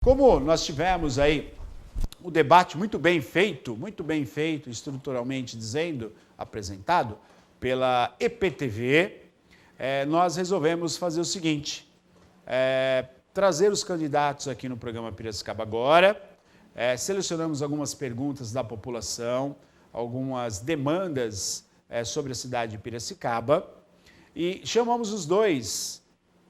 Como nós tivemos aí o debate muito bem feito, estruturalmente dizendo, apresentado pela EPTV, nós resolvemos fazer o seguinte, trazer os candidatos aqui no programa Piracicaba Agora, selecionamos algumas perguntas da população, algumas demandas sobre a cidade de Piracicaba e chamamos os dois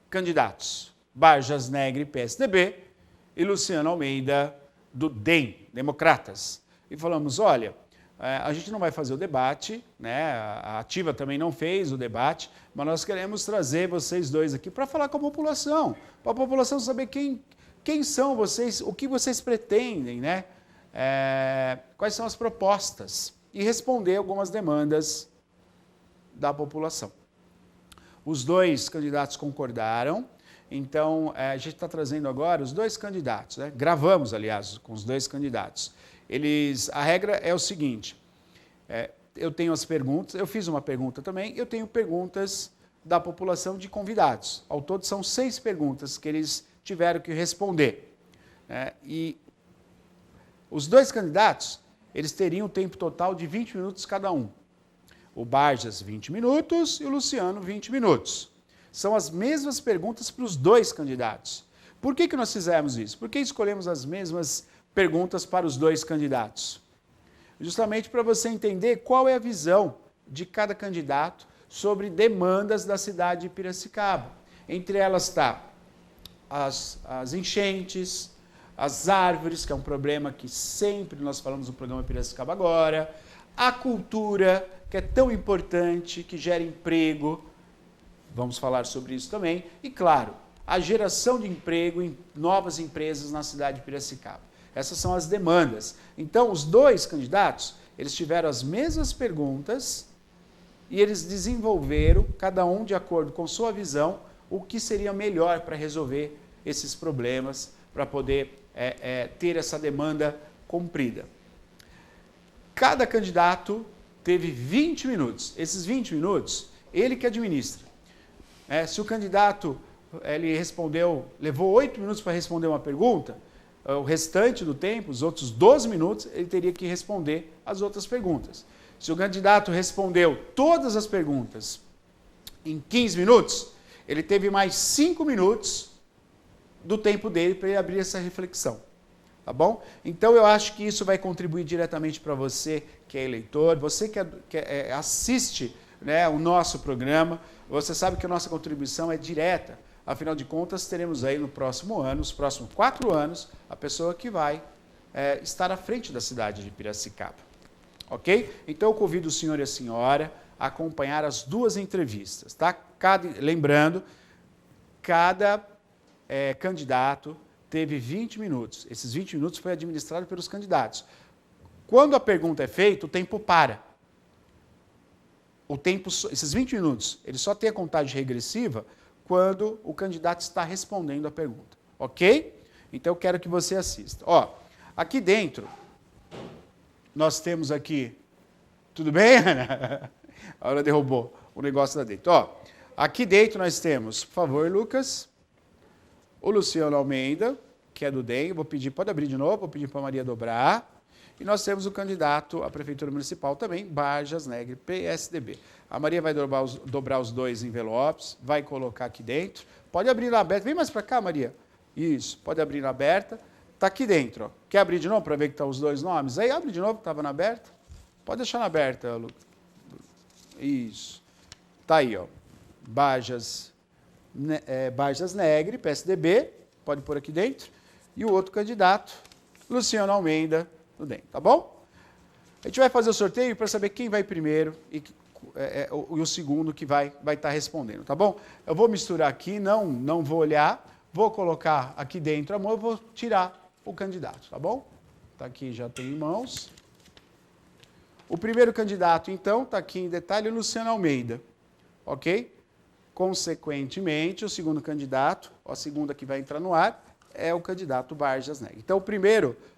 candidatos, Barjas Negre, PSDB, e Luciano Almeida, do DEM, Democratas. E falamos, olha, a gente não vai fazer o debate, né? A Ativa também não fez o debate, mas nós queremos trazer vocês dois aqui para falar com a população, para a população saber quem são vocês, o que vocês pretendem, né? Quais são as propostas e responder algumas demandas da população. Os dois candidatos concordaram. Então, a gente está trazendo agora os dois candidatos, né? Gravamos, aliás, com os dois candidatos. A regra é o seguinte, eu tenho as perguntas, eu fiz uma pergunta também, eu tenho perguntas da população de convidados. Ao todo são 6 perguntas que eles tiveram que responder. E os dois candidatos, eles teriam um tempo total de 20 minutos cada um. O Barjas, 20 minutos, e o Luciano, 20 minutos. São as mesmas perguntas para os dois candidatos. Por que nós fizemos isso? Por que escolhemos as mesmas perguntas para os dois candidatos? Justamente para você entender qual é a visão de cada candidato sobre demandas da cidade de Piracicaba. Entre elas está as enchentes, as árvores, que é um problema que sempre nós falamos no programa Piracicaba Agora, a cultura, que é tão importante, que gera emprego, vamos falar sobre isso também. E, claro, a geração de emprego em novas empresas na cidade de Piracicaba. Essas são as demandas. Então, os dois candidatos, eles tiveram as mesmas perguntas e eles desenvolveram, cada um de acordo com sua visão, o que seria melhor para resolver esses problemas, para poder ter essa demanda cumprida. Cada candidato teve 20 minutos. Esses 20 minutos, ele que administra. Se o candidato ele levou 8 minutos para responder uma pergunta, o restante do tempo, os outros 12 minutos, ele teria que responder as outras perguntas. Se o candidato respondeu todas as perguntas em 15 minutos, ele teve mais 5 minutos do tempo dele para ele abrir essa reflexão. Tá bom? Então, eu acho que isso vai contribuir diretamente para você que é eleitor, você que assiste, né, o nosso programa. Você sabe que a nossa contribuição é direta. Afinal de contas, teremos aí no próximo ano, os próximos 4 anos, a pessoa que vai estar à frente da cidade de Piracicaba. Ok? Então, eu convido o senhor e a senhora a acompanhar as 2 entrevistas. Tá? Lembrando, cada candidato teve 20 minutos. Esses 20 minutos foi administrado pelos candidatos. Quando a pergunta é feita, o tempo para. Esses 20 minutos, ele só tem a contagem regressiva quando o candidato está respondendo a pergunta. Ok? Então, eu quero que você assista. Aqui dentro, nós temos aqui... Tudo bem, Ana? A Ana derrubou o negócio lá dentro. Aqui dentro nós temos, por favor, Lucas, o Luciano Almeida, que é do DEM. Pode abrir de novo, vou pedir para a Maria dobrar. E nós temos o candidato à Prefeitura Municipal também, Barjas Negre, PSDB. A Maria vai dobrar os 2 envelopes, vai colocar aqui dentro. Pode abrir na aberta. Vem mais para cá, Maria. Isso, pode abrir na aberta. Está aqui dentro. Quer abrir de novo para ver que estão os 2 nomes? Aí abre de novo, que estava na aberta. Pode deixar na aberta, Lucas. Isso. Está aí, Barjas Negre, PSDB. Pode pôr aqui dentro. E o outro candidato, Luciano Almeida, do DEM, tá bom? A gente vai fazer o sorteio para saber quem vai primeiro e o segundo que vai estar respondendo, tá bom? Eu vou misturar aqui, não vou olhar, vou colocar aqui dentro a mão, eu vou tirar o candidato, tá bom? Tá aqui, já tem em mãos. O primeiro candidato, então, está aqui em detalhe, o Luciano Almeida, ok? Consequentemente, o segundo candidato, a segunda que vai entrar no ar, é o candidato Barjas Negre. Então,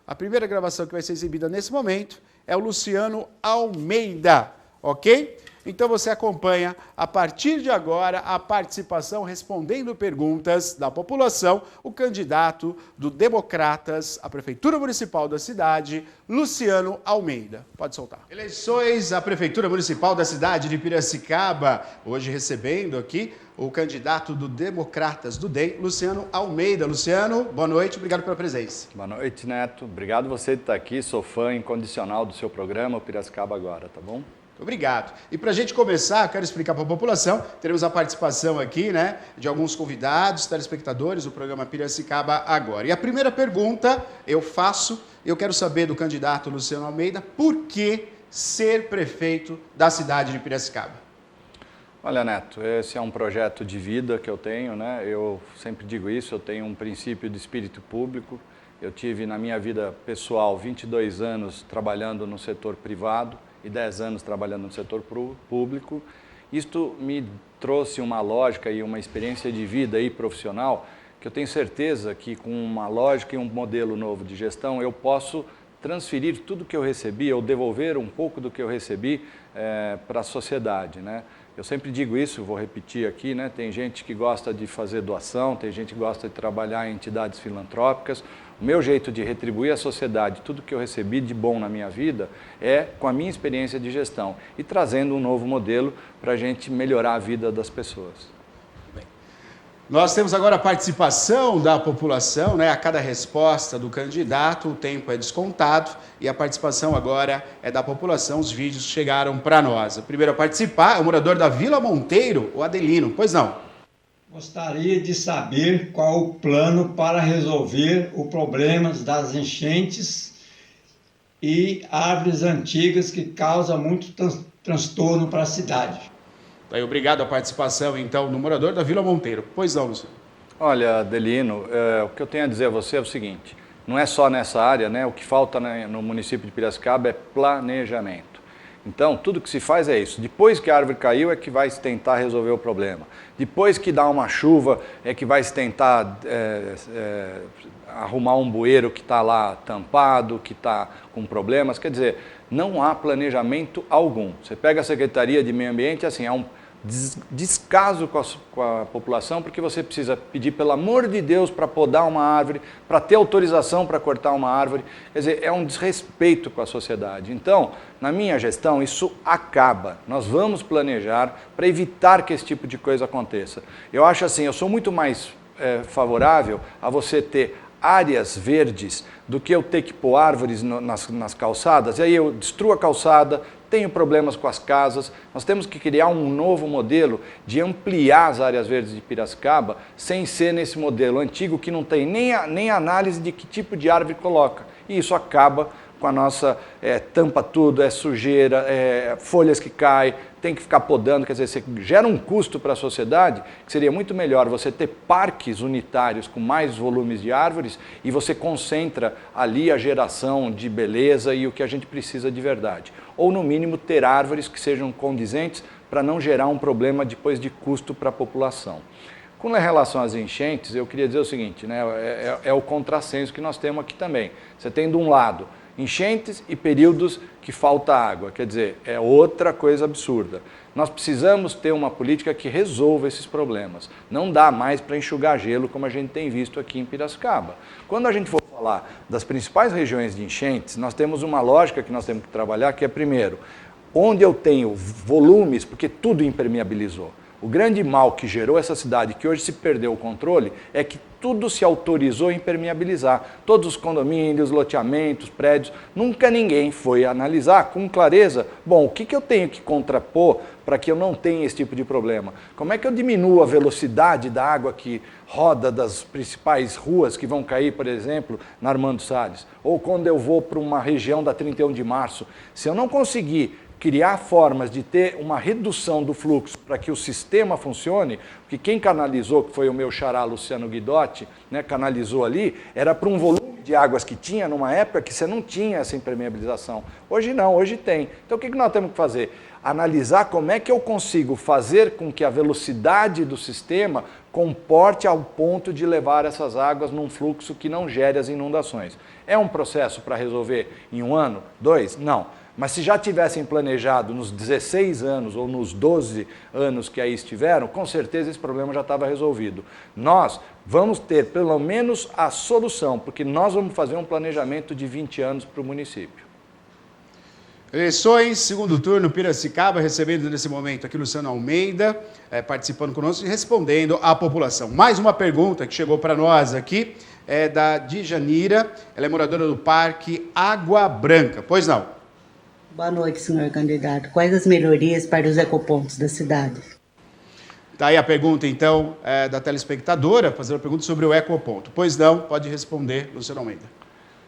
a primeira gravação que vai ser exibida nesse momento é o Luciano Almeida, ok? Então você acompanha, a partir de agora, a participação respondendo perguntas da população, o candidato do Democratas à Prefeitura Municipal da cidade, Luciano Almeida. Pode soltar. Eleições à Prefeitura Municipal da cidade de Piracicaba. Hoje recebendo aqui o candidato do Democratas do DEM, Luciano Almeida. Luciano, boa noite, obrigado pela presença. Boa noite, Neto. Obrigado você de estar aqui, sou fã incondicional do seu programa, o Piracicaba Agora, tá bom? Obrigado. E para a gente começar, eu quero explicar para a população, teremos a participação aqui, né, de alguns convidados, telespectadores do programa Piracicaba Agora. E a primeira pergunta eu quero saber do candidato Luciano Almeida, por que ser prefeito da cidade de Piracicaba? Olha, Neto, esse é um projeto de vida que eu tenho, né? Eu sempre digo isso, eu tenho um princípio de espírito público. Eu tive na minha vida pessoal 22 anos trabalhando no setor privado e 10 anos trabalhando no setor público. Isto me trouxe uma lógica e uma experiência de vida e profissional que eu tenho certeza que com uma lógica e um modelo novo de gestão eu posso transferir tudo que eu recebi ou devolver um pouco do que eu recebi para a sociedade, né? Eu sempre digo isso, vou repetir aqui, né? Tem gente que gosta de fazer doação, tem gente que gosta de trabalhar em entidades filantrópicas. O meu jeito de retribuir à sociedade tudo que eu recebi de bom na minha vida é com a minha experiência de gestão e trazendo um novo modelo para a gente melhorar a vida das pessoas. Nós temos agora a participação da população, né? A cada resposta do candidato, o tempo é descontado e a participação agora é da população. Os vídeos chegaram para nós. O primeiro a participar é o morador da Vila Monteiro, o Adelino. Pois não? Gostaria de saber qual o plano para resolver o problema das enchentes e árvores antigas que causam muito transtorno para a cidade. Obrigado a participação, então, do morador da Vila Monteiro. Pois não, Luciano. Olha, Adelino, o que eu tenho a dizer a você é o seguinte, não é só nessa área, né? O que falta no município de Piracicaba é planejamento. Então, tudo que se faz é isso. Depois que a árvore caiu é que vai se tentar resolver o problema. Depois que dá uma chuva é que vai se tentar arrumar um bueiro que está lá tampado, que está com problemas. Quer dizer, não há planejamento algum. Você pega a Secretaria de Meio Ambiente, assim, há um descaso com a população, porque você precisa pedir, pelo amor de Deus, para podar uma árvore, para ter autorização para cortar uma árvore. Quer dizer, é um desrespeito com a sociedade. Então, na minha gestão, isso acaba. Nós vamos planejar para evitar que esse tipo de coisa aconteça. Eu acho assim, eu sou muito mais favorável a você ter áreas verdes do que eu ter que pôr árvores nas calçadas, e aí eu destruo a calçada, tenho problemas com as casas. Nós temos que criar um novo modelo de ampliar as áreas verdes de Piracicaba sem ser nesse modelo antigo que não tem nem análise de que tipo de árvore coloca. E isso acaba com a nossa tampa tudo, sujeira, folhas que caem, tem que ficar podando, quer dizer, você gera um custo para a sociedade que seria muito melhor você ter parques unitários com mais volumes de árvores e você concentra ali a geração de beleza e o que a gente precisa de verdade. Ou, no mínimo, ter árvores que sejam condizentes para não gerar um problema depois de custo para a população. Com relação às enchentes, eu queria dizer o seguinte, né? É o contrassenso que nós temos aqui também. Você tem, de um lado, enchentes e períodos que falta água, quer dizer, é outra coisa absurda. Nós precisamos ter uma política que resolva esses problemas. Não dá mais para enxugar gelo como a gente tem visto aqui em Piracicaba. Quando a gente for falar das principais regiões de enchentes, nós temos uma lógica que nós temos que trabalhar, que é, primeiro, onde eu tenho volumes, porque tudo impermeabilizou. O grande mal que gerou essa cidade, que hoje se perdeu o controle, é que tudo se autorizou a impermeabilizar. Todos os condomínios, loteamentos, prédios, nunca ninguém foi analisar com clareza, bom, o que eu tenho que contrapor para que eu não tenha esse tipo de problema? Como é que eu diminuo a velocidade da água que roda das principais ruas que vão cair, por exemplo, na Armando Salles? Ou quando eu vou para uma região da 31 de março, se eu não conseguir criar formas de ter uma redução do fluxo para que o sistema funcione, porque quem canalizou, que foi o meu xará Luciano Guidotti, né, canalizou ali, era para um volume de águas que tinha numa época que você não tinha essa impermeabilização. Hoje não, hoje tem. Então o que nós temos que fazer? Analisar como é que eu consigo fazer com que a velocidade do sistema comporte ao ponto de levar essas águas num fluxo que não gere as inundações. É um processo para resolver em 1 ano, 2? Não. Mas se já tivessem planejado nos 16 anos ou nos 12 anos que aí estiveram, com certeza esse problema já estava resolvido. Nós vamos ter pelo menos a solução, porque nós vamos fazer um planejamento de 20 anos para o município. Eleições, segundo turno, Piracicaba, recebendo nesse momento aqui Luciano Almeida, participando conosco e respondendo à população. Mais uma pergunta que chegou para nós aqui, é da Djanira, ela é moradora do Parque Água Branca. Pois não? Boa noite, senhor candidato. Quais as melhorias para os ecopontos da cidade? Está aí a pergunta, então, da telespectadora, fazendo a pergunta sobre o ecoponto. Pois não, pode responder, Luciano Almeida.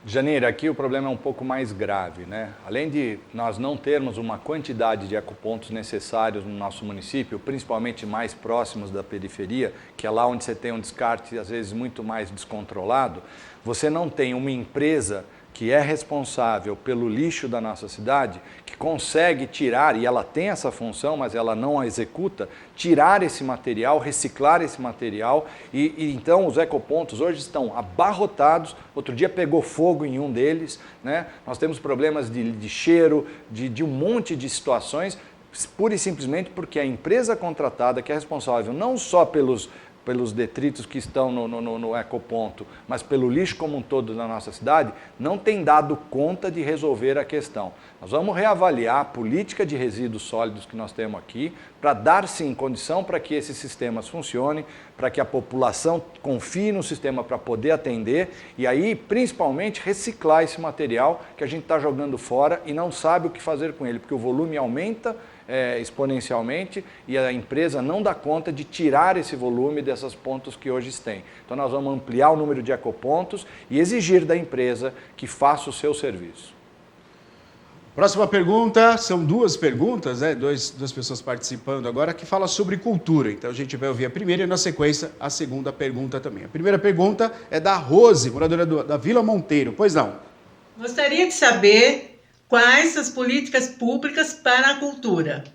Janeiro, aqui o problema é um pouco mais grave, né? Além de nós não termos uma quantidade de ecopontos necessários no nosso município, principalmente mais próximos da periferia, que é lá onde você tem um descarte, às vezes, muito mais descontrolado, você não tem uma empresa que é responsável pelo lixo da nossa cidade, que consegue tirar, e ela tem essa função, mas ela não a executa, tirar esse material, reciclar esse material, e então os ecopontos hoje estão abarrotados. Outro dia pegou fogo em um deles, né? Nós temos problemas de cheiro, de um monte de situações, pura e simplesmente porque a empresa contratada, que é responsável não só pelos detritos que estão no ecoponto, mas pelo lixo como um todo na nossa cidade, não tem dado conta de resolver a questão. Nós vamos reavaliar a política de resíduos sólidos que nós temos aqui, para dar sim condição para que esses sistemas funcionem, para que a população confie no sistema para poder atender e aí, principalmente, reciclar esse material que a gente está jogando fora e não sabe o que fazer com ele, porque o volume aumenta exponencialmente e a empresa não dá conta de tirar esse volume dessas pontos que hoje tem. Então nós vamos ampliar o número de ecopontos e exigir da empresa que faça o seu serviço. Próxima pergunta, são duas perguntas, duas pessoas participando agora, que fala sobre cultura. Então a gente vai ouvir a primeira e na sequência a segunda pergunta também. A primeira pergunta é da Rose, moradora da Vila Monteiro. Pois não? Gostaria de saber quais as políticas públicas para a cultura.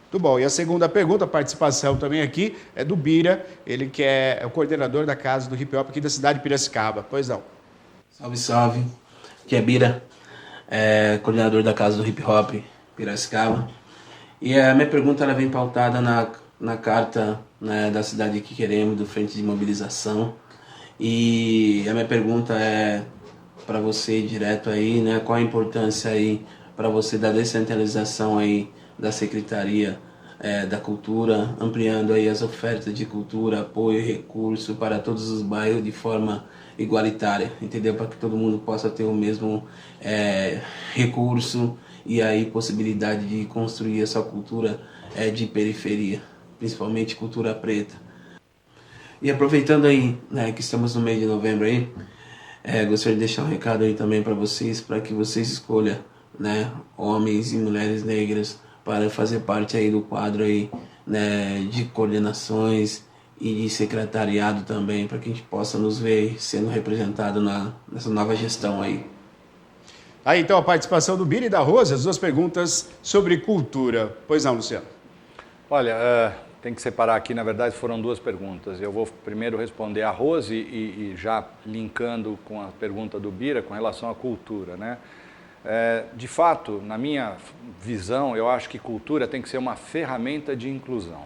Muito bom. E a segunda pergunta, a participação também aqui, é do Bira, ele que é o coordenador da Casa do Hip Hop aqui da cidade de Piracicaba. Pois não. Salve, salve. Aqui é Bira, coordenador da Casa do Hip Hop Piracicaba. E a minha pergunta ela vem pautada na carta, né, da cidade que queremos, do Frente de Mobilização. E a minha pergunta é para você direto aí, né? Qual a importância aí para você da descentralização aí da Secretaria da Cultura, ampliando aí as ofertas de cultura, apoio e recurso para todos os bairros de forma igualitária, entendeu? Para que todo mundo possa ter o mesmo recurso e aí possibilidade de construir essa cultura de periferia, principalmente cultura preta. E aproveitando aí, né, que estamos no mês de novembro aí, gostaria de deixar um recado aí também para vocês que vocês escolham, né, homens e mulheres negras para fazer parte aí do quadro aí, né, de coordenações e de secretariado também, para que a gente possa nos ver sendo representado nessa nova gestão aí. Aí então a participação do Bira e da Rose, as duas perguntas sobre cultura. Pois não, Luciano? Olha, tem que separar aqui, na verdade foram duas perguntas. Eu vou primeiro responder a Rose e já linkando com a pergunta do Bira com relação à cultura, né? De fato, na minha visão, eu acho que cultura tem que ser uma ferramenta de inclusão.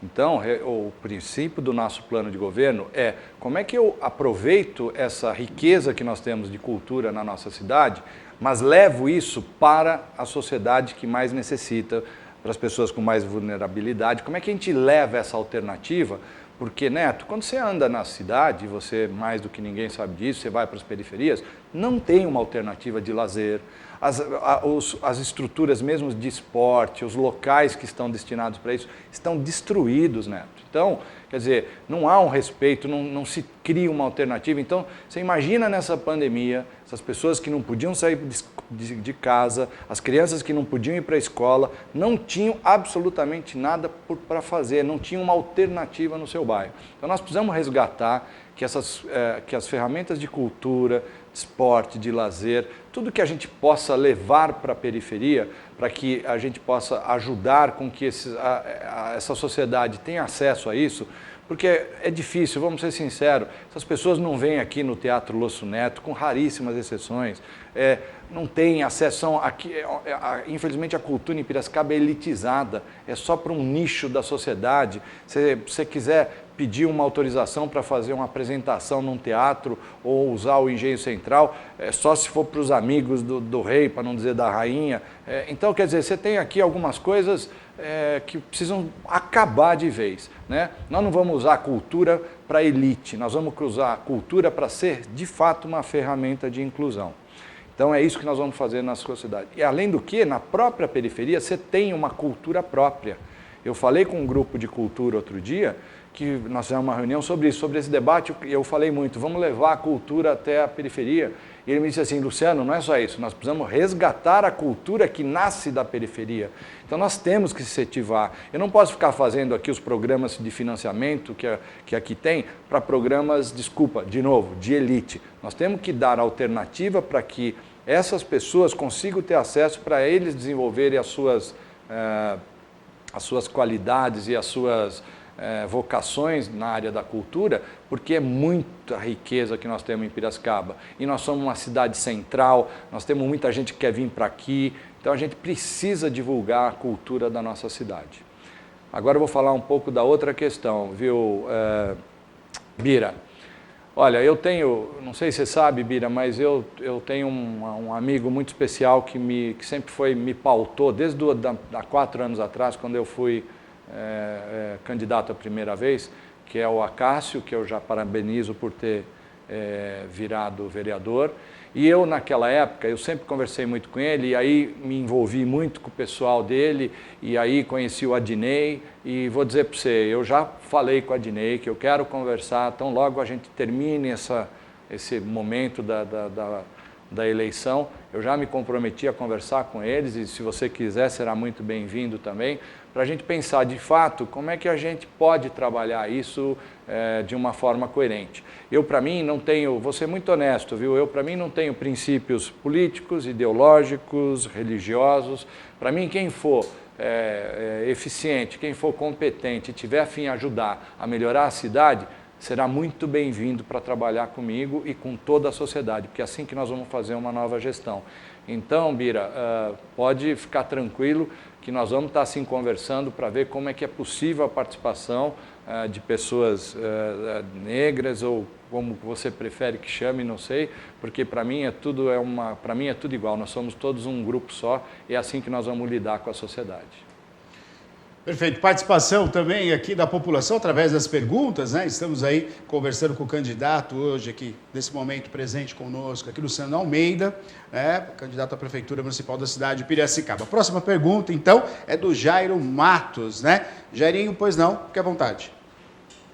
Então, o princípio do nosso plano de governo é como é que eu aproveito essa riqueza que nós temos de cultura na nossa cidade, mas levo isso para a sociedade que mais necessita, para as pessoas com mais vulnerabilidade. Como é que a gente leva essa alternativa? Porque, Neto, quando você anda na cidade, você mais do que ninguém sabe disso, você vai para as periferias, não tem uma alternativa de lazer. As estruturas mesmo de esporte, os locais que estão destinados para isso, estão destruídos, Neto. Então, quer dizer, não há um respeito, não se cria uma alternativa. Então, você imagina nessa pandemia, essas pessoas que não podiam sair de casa, as crianças que não podiam ir para a escola, não tinham absolutamente nada para fazer, não tinham uma alternativa no seu bairro. Então, nós precisamos resgatar que as ferramentas de cultura, de esporte, de lazer, tudo que a gente possa levar para a periferia, para que a gente possa ajudar com que essa sociedade tenha acesso a isso, porque é difícil, vamos ser sinceros, essas pessoas não vêm aqui no Teatro Losso Neto, com raríssimas exceções, não tem acesso aqui, infelizmente a cultura em Piracicaba é elitizada, é só para um nicho da sociedade. Se você quiser pedir uma autorização para fazer uma apresentação num teatro ou usar o Engenho Central, é só se for para os amigos do rei, para não dizer da rainha. Então, quer dizer, você tem aqui algumas coisas que precisam acabar de vez, né? Nós não vamos usar a cultura para elite, nós vamos usar a cultura para ser, de fato, uma ferramenta de inclusão. Então é isso que nós vamos fazer na sociedade. E além do que, na própria periferia, você tem uma cultura própria. Eu falei com um grupo de cultura outro dia, que nós fizemos uma reunião sobre isso, sobre esse debate, e eu falei muito, vamos levar a cultura até a periferia. E ele me disse assim, Luciano, não é só isso, nós precisamos resgatar a cultura que nasce da periferia. Então nós temos que se ativar. Eu não posso ficar fazendo aqui os programas de financiamento que aqui tem, para programas, desculpa, de novo, de elite. Nós temos que dar alternativa para que essas pessoas consigam ter acesso para eles desenvolverem as suas qualidades e as suas vocações na área da cultura, porque é muita riqueza que nós temos em Piracicaba. E nós somos uma cidade central, nós temos muita gente que quer vir para aqui, então a gente precisa divulgar a cultura da nossa cidade. Agora eu vou falar um pouco da outra questão, viu, Bira? Olha, eu tenho, não sei se você sabe, Bira, mas eu tenho um amigo muito especial que sempre me pautou, desde há 4 anos atrás, quando eu fui candidato a primeira vez, que é o Acácio, que eu já parabenizo por ter virado vereador. E eu, naquela época, eu sempre conversei muito com ele, e aí me envolvi muito com o pessoal dele, e aí conheci o Adinei, e vou dizer para você, eu já falei com o Adinei que eu quero conversar, tão logo a gente termine esse momento da eleição, eu já me comprometi a conversar com eles, e se você quiser, será muito bem-vindo também, para a gente pensar de fato como é que a gente pode trabalhar isso de uma forma coerente. Eu, para mim, não tenho, vou ser muito honesto, viu? Eu, para mim, não tenho princípios políticos, ideológicos, religiosos. Para mim, quem for eficiente, quem for competente e tiver a fim de ajudar a melhorar a cidade, será muito bem-vindo para trabalhar comigo e com toda a sociedade, porque é assim que nós vamos fazer uma nova gestão. Então, Bira, pode ficar tranquilo que nós vamos estar assim conversando para ver como é que é possível a participação de pessoas negras, ou como você prefere que chame, não sei, porque para mim é tudo igual, nós somos todos um grupo só, e é assim que nós vamos lidar com a sociedade. Perfeito. Participação também aqui da população através das perguntas, né? Estamos aí conversando com o candidato hoje aqui, nesse momento presente conosco, aqui Luciano Almeida, candidato à Prefeitura Municipal da cidade de Piracicaba. A próxima pergunta, então, é do Jairo Matos, né? Jairinho, pois não, fique à vontade.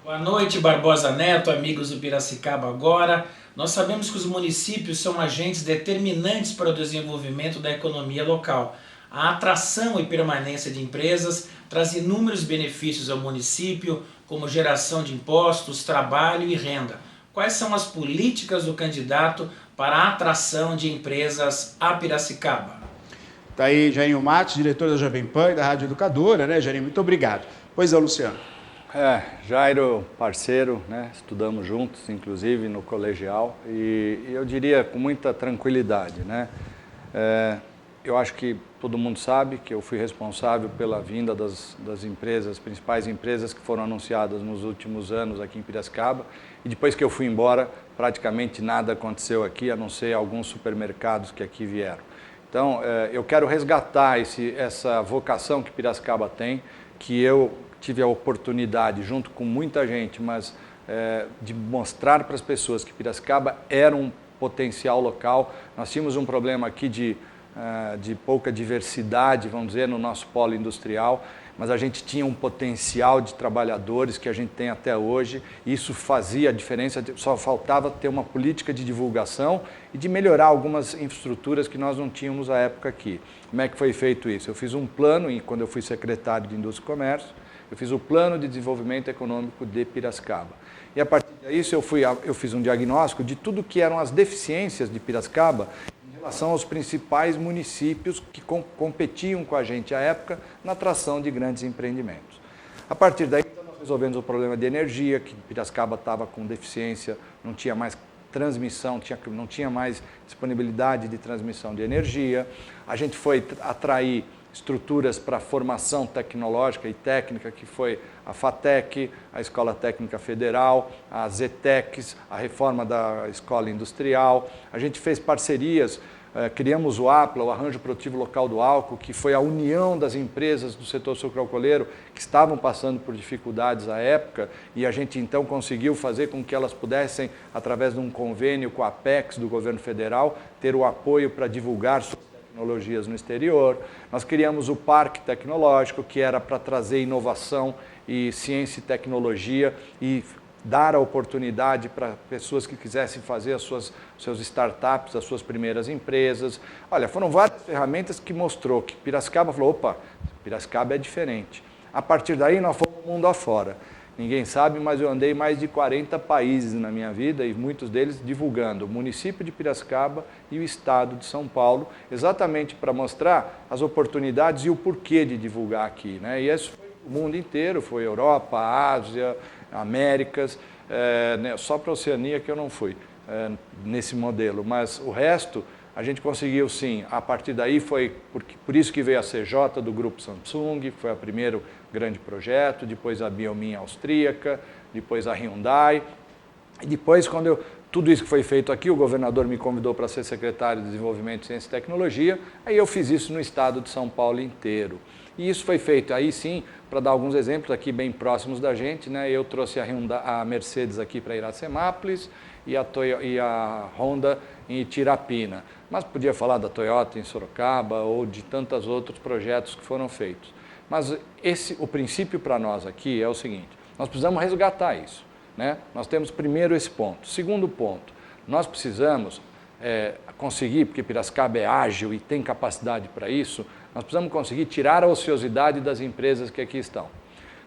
Boa noite, Barbosa Neto, amigos do Piracicaba Agora. Nós sabemos que os municípios são agentes determinantes para o desenvolvimento da economia local. A atração e permanência de empresas traz inúmeros benefícios ao município, como geração de impostos, trabalho e renda. Quais são as políticas do candidato para a atração de empresas a Piracicaba? Está aí Jairinho Matos, diretor da Jovem Pan e da Rádio Educadora, né, Jairinho? Muito obrigado. Pois é, Luciano. Jairo, parceiro, né? Estudamos juntos, inclusive, no colegial, e eu diria com muita tranquilidade, né? Eu acho que todo mundo sabe que eu fui responsável pela vinda das empresas, as principais empresas que foram anunciadas nos últimos anos aqui em Piracicaba, e depois que eu fui embora, praticamente nada aconteceu aqui, a não ser alguns supermercados que aqui vieram. Então, eu quero resgatar essa vocação que Piracicaba tem, que eu tive a oportunidade, junto com muita gente, mas de mostrar para as pessoas que Piracicaba era um potencial local. Nós tínhamos um problema aqui de pouca diversidade, vamos dizer, no nosso polo industrial, mas a gente tinha um potencial de trabalhadores que a gente tem até hoje, e isso fazia a diferença, só faltava ter uma política de divulgação e de melhorar algumas infraestruturas que nós não tínhamos à época aqui. Como é que foi feito isso? Eu fiz um plano, quando eu fui secretário de Indústria e Comércio, eu fiz o Plano de Desenvolvimento Econômico de Piracicaba. E a partir disso eu fiz um diagnóstico de tudo que eram as deficiências de Piracicaba em relação aos principais municípios que competiam com a gente à época na atração de grandes empreendimentos. A partir daí, então, nós resolvemos o problema de energia, que Piracicaba estava com deficiência, não tinha mais transmissão, não tinha mais disponibilidade de transmissão de energia. A gente foi atrair estruturas para formação tecnológica e técnica, que foi a FATEC, a Escola Técnica Federal, a ZTECs, a reforma da Escola Industrial. A gente fez parcerias, criamos o APLA, o Arranjo Produtivo Local do Álcool, que foi a união das empresas do setor sucroalcooleiro que estavam passando por dificuldades à época, e a gente então conseguiu fazer com que elas pudessem, através de um convênio com a Apex do governo federal, ter o apoio para divulgar suas tecnologias no exterior. Nós criamos o Parque Tecnológico, que era para trazer inovação e ciência e tecnologia e dar a oportunidade para pessoas que quisessem fazer seus startups, as suas primeiras empresas. Olha, foram várias ferramentas que mostrou que Piracicaba falou, opa, Piracicaba é diferente. A partir daí nós fomos mundo afora. Ninguém sabe, mas eu andei mais de 40 países na minha vida e muitos deles divulgando o município de Piracicaba e o estado de São Paulo, exatamente para mostrar as oportunidades e o porquê de divulgar aqui, né? E isso foi o mundo inteiro, foi Europa, Ásia, Américas, só para a Oceania que eu não fui nesse modelo, mas o resto a gente conseguiu sim. A partir daí foi por isso que veio a CJ do Grupo Samsung, foi o primeiro grande projeto, depois a Biomin austríaca, depois a Hyundai, e depois quando tudo isso que foi feito aqui, o governador me convidou para ser secretário de Desenvolvimento, Ciência e Tecnologia, aí eu fiz isso no estado de São Paulo inteiro. E isso foi feito aí sim, para dar alguns exemplos aqui bem próximos da gente, né? Eu trouxe a Mercedes aqui para Iracemápolis e a Honda em Itirapina. Mas podia falar da Toyota em Sorocaba ou de tantos outros projetos que foram feitos. Mas o princípio para nós aqui é o seguinte, nós precisamos resgatar isso, né? Nós temos primeiro esse ponto. Segundo ponto, nós precisamos conseguir, porque Piracicaba é ágil e tem capacidade para isso, nós precisamos conseguir tirar a ociosidade das empresas que aqui estão.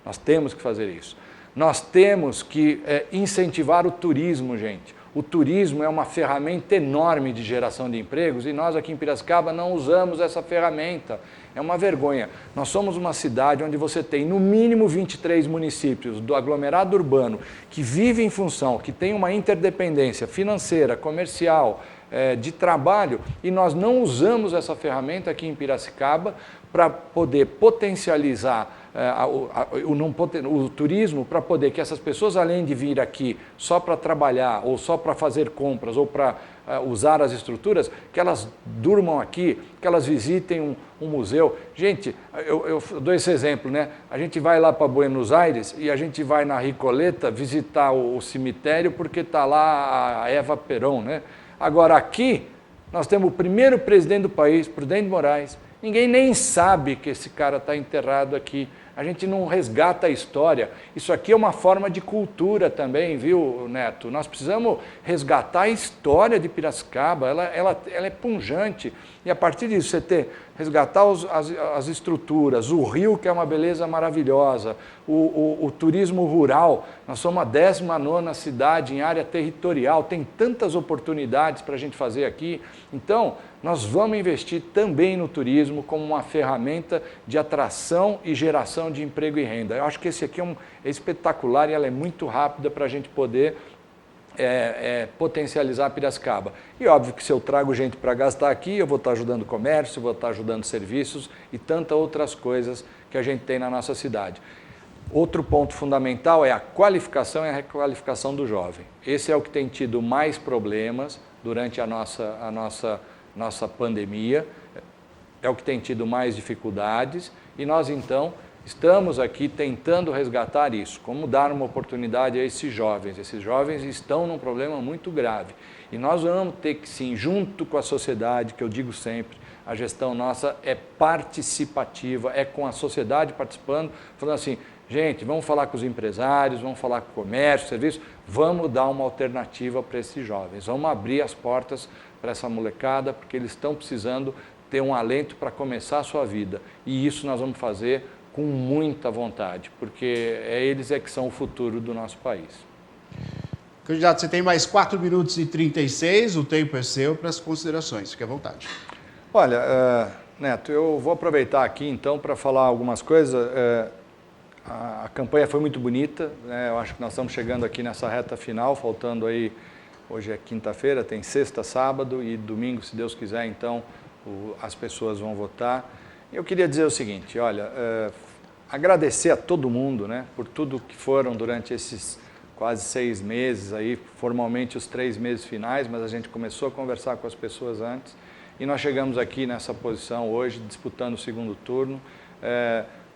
Nós temos que fazer isso. Nós temos que incentivar o turismo, gente. O turismo é uma ferramenta enorme de geração de empregos e nós aqui em Piracicaba não usamos essa ferramenta. É uma vergonha. Nós somos uma cidade onde você tem no mínimo 23 municípios do aglomerado urbano que vivem em função, que tem uma interdependência financeira, comercial, de trabalho, e nós não usamos essa ferramenta aqui em Piracicaba para poder potencializar o turismo, para poder que essas pessoas, além de vir aqui só para trabalhar ou só para fazer compras ou para usar as estruturas, que elas durmam aqui, que elas visitem um museu. Gente, eu dou esse exemplo, né? A gente vai lá para Buenos Aires e a gente vai na Recoleta visitar o cemitério porque está lá a Eva Perón, né? Agora aqui, nós temos o primeiro presidente do país, Prudente Moraes. Ninguém nem sabe que esse cara está enterrado aqui. A gente não resgata a história. Isso aqui é uma forma de cultura também, viu, Neto? Nós precisamos resgatar a história de Piracicaba. Ela é pungente. E a partir disso, você resgatar as estruturas, o rio, que é uma beleza maravilhosa, o turismo rural. Nós somos a 19ª cidade em área territorial. Tem tantas oportunidades para a gente fazer aqui. Então, nós vamos investir também no turismo como uma ferramenta de atração e geração de emprego e renda. Eu acho que esse aqui é espetacular e ela é muito rápida para a gente poder potencializar Piracicaba. E óbvio que se eu trago gente para gastar aqui, eu vou estar ajudando o comércio, vou estar ajudando serviços e tantas outras coisas que a gente tem na nossa cidade. Outro ponto fundamental é a qualificação e a requalificação do jovem. Esse é o que tem tido mais problemas durante a nossa pandemia, é o que tem tido mais dificuldades e nós então estamos aqui tentando resgatar isso, como dar uma oportunidade a esses jovens. Esses jovens estão num problema muito grave e nós vamos ter que sim, junto com a sociedade, que eu digo sempre, a gestão nossa é participativa, é com a sociedade participando, falando assim, gente, vamos falar com os empresários, vamos falar com o comércio, serviço, vamos dar uma alternativa para esses jovens, vamos abrir as portas para essa molecada, porque eles estão precisando ter um alento para começar a sua vida. E isso nós vamos fazer com muita vontade, porque eles que são o futuro do nosso país. Candidato, você tem mais 4 minutos e 36, o tempo é seu para as considerações, fique à vontade. Olha, Neto, eu vou aproveitar aqui então para falar algumas coisas. a campanha foi muito bonita, né? Eu acho que nós estamos chegando aqui nessa reta final, faltando aí, hoje é quinta-feira, tem sexta, sábado e domingo, se Deus quiser, então as pessoas vão votar. Eu queria dizer o seguinte, olha, agradecer a todo mundo, né, por tudo que foram durante esses quase 6 meses, aí, formalmente os 3 meses finais, mas a gente começou a conversar com as pessoas antes e nós chegamos aqui nessa posição hoje, disputando o segundo turno.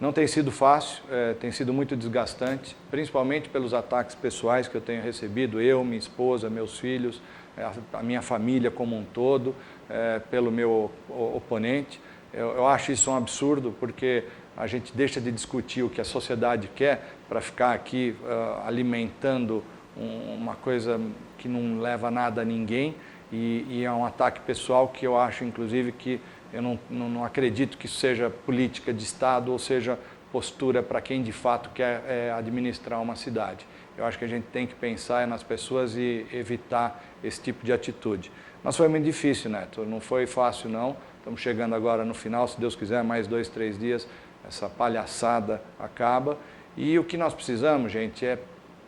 Não tem sido fácil, tem sido muito desgastante, principalmente pelos ataques pessoais que eu tenho recebido, eu, minha esposa, meus filhos, a minha família como um todo, pelo meu oponente. Eu acho isso um absurdo, porque a gente deixa de discutir o que a sociedade quer para ficar aqui alimentando uma coisa que não leva nada a ninguém, e é um ataque pessoal que eu acho, inclusive, que eu não acredito que isso seja política de Estado ou seja postura para quem de fato quer administrar uma cidade. Eu acho que a gente tem que pensar nas pessoas e evitar esse tipo de atitude. Mas foi muito difícil, Neto, não foi fácil não. Estamos chegando agora no final, se Deus quiser, mais 2, 3 dias, essa palhaçada acaba. E o que nós precisamos, gente, é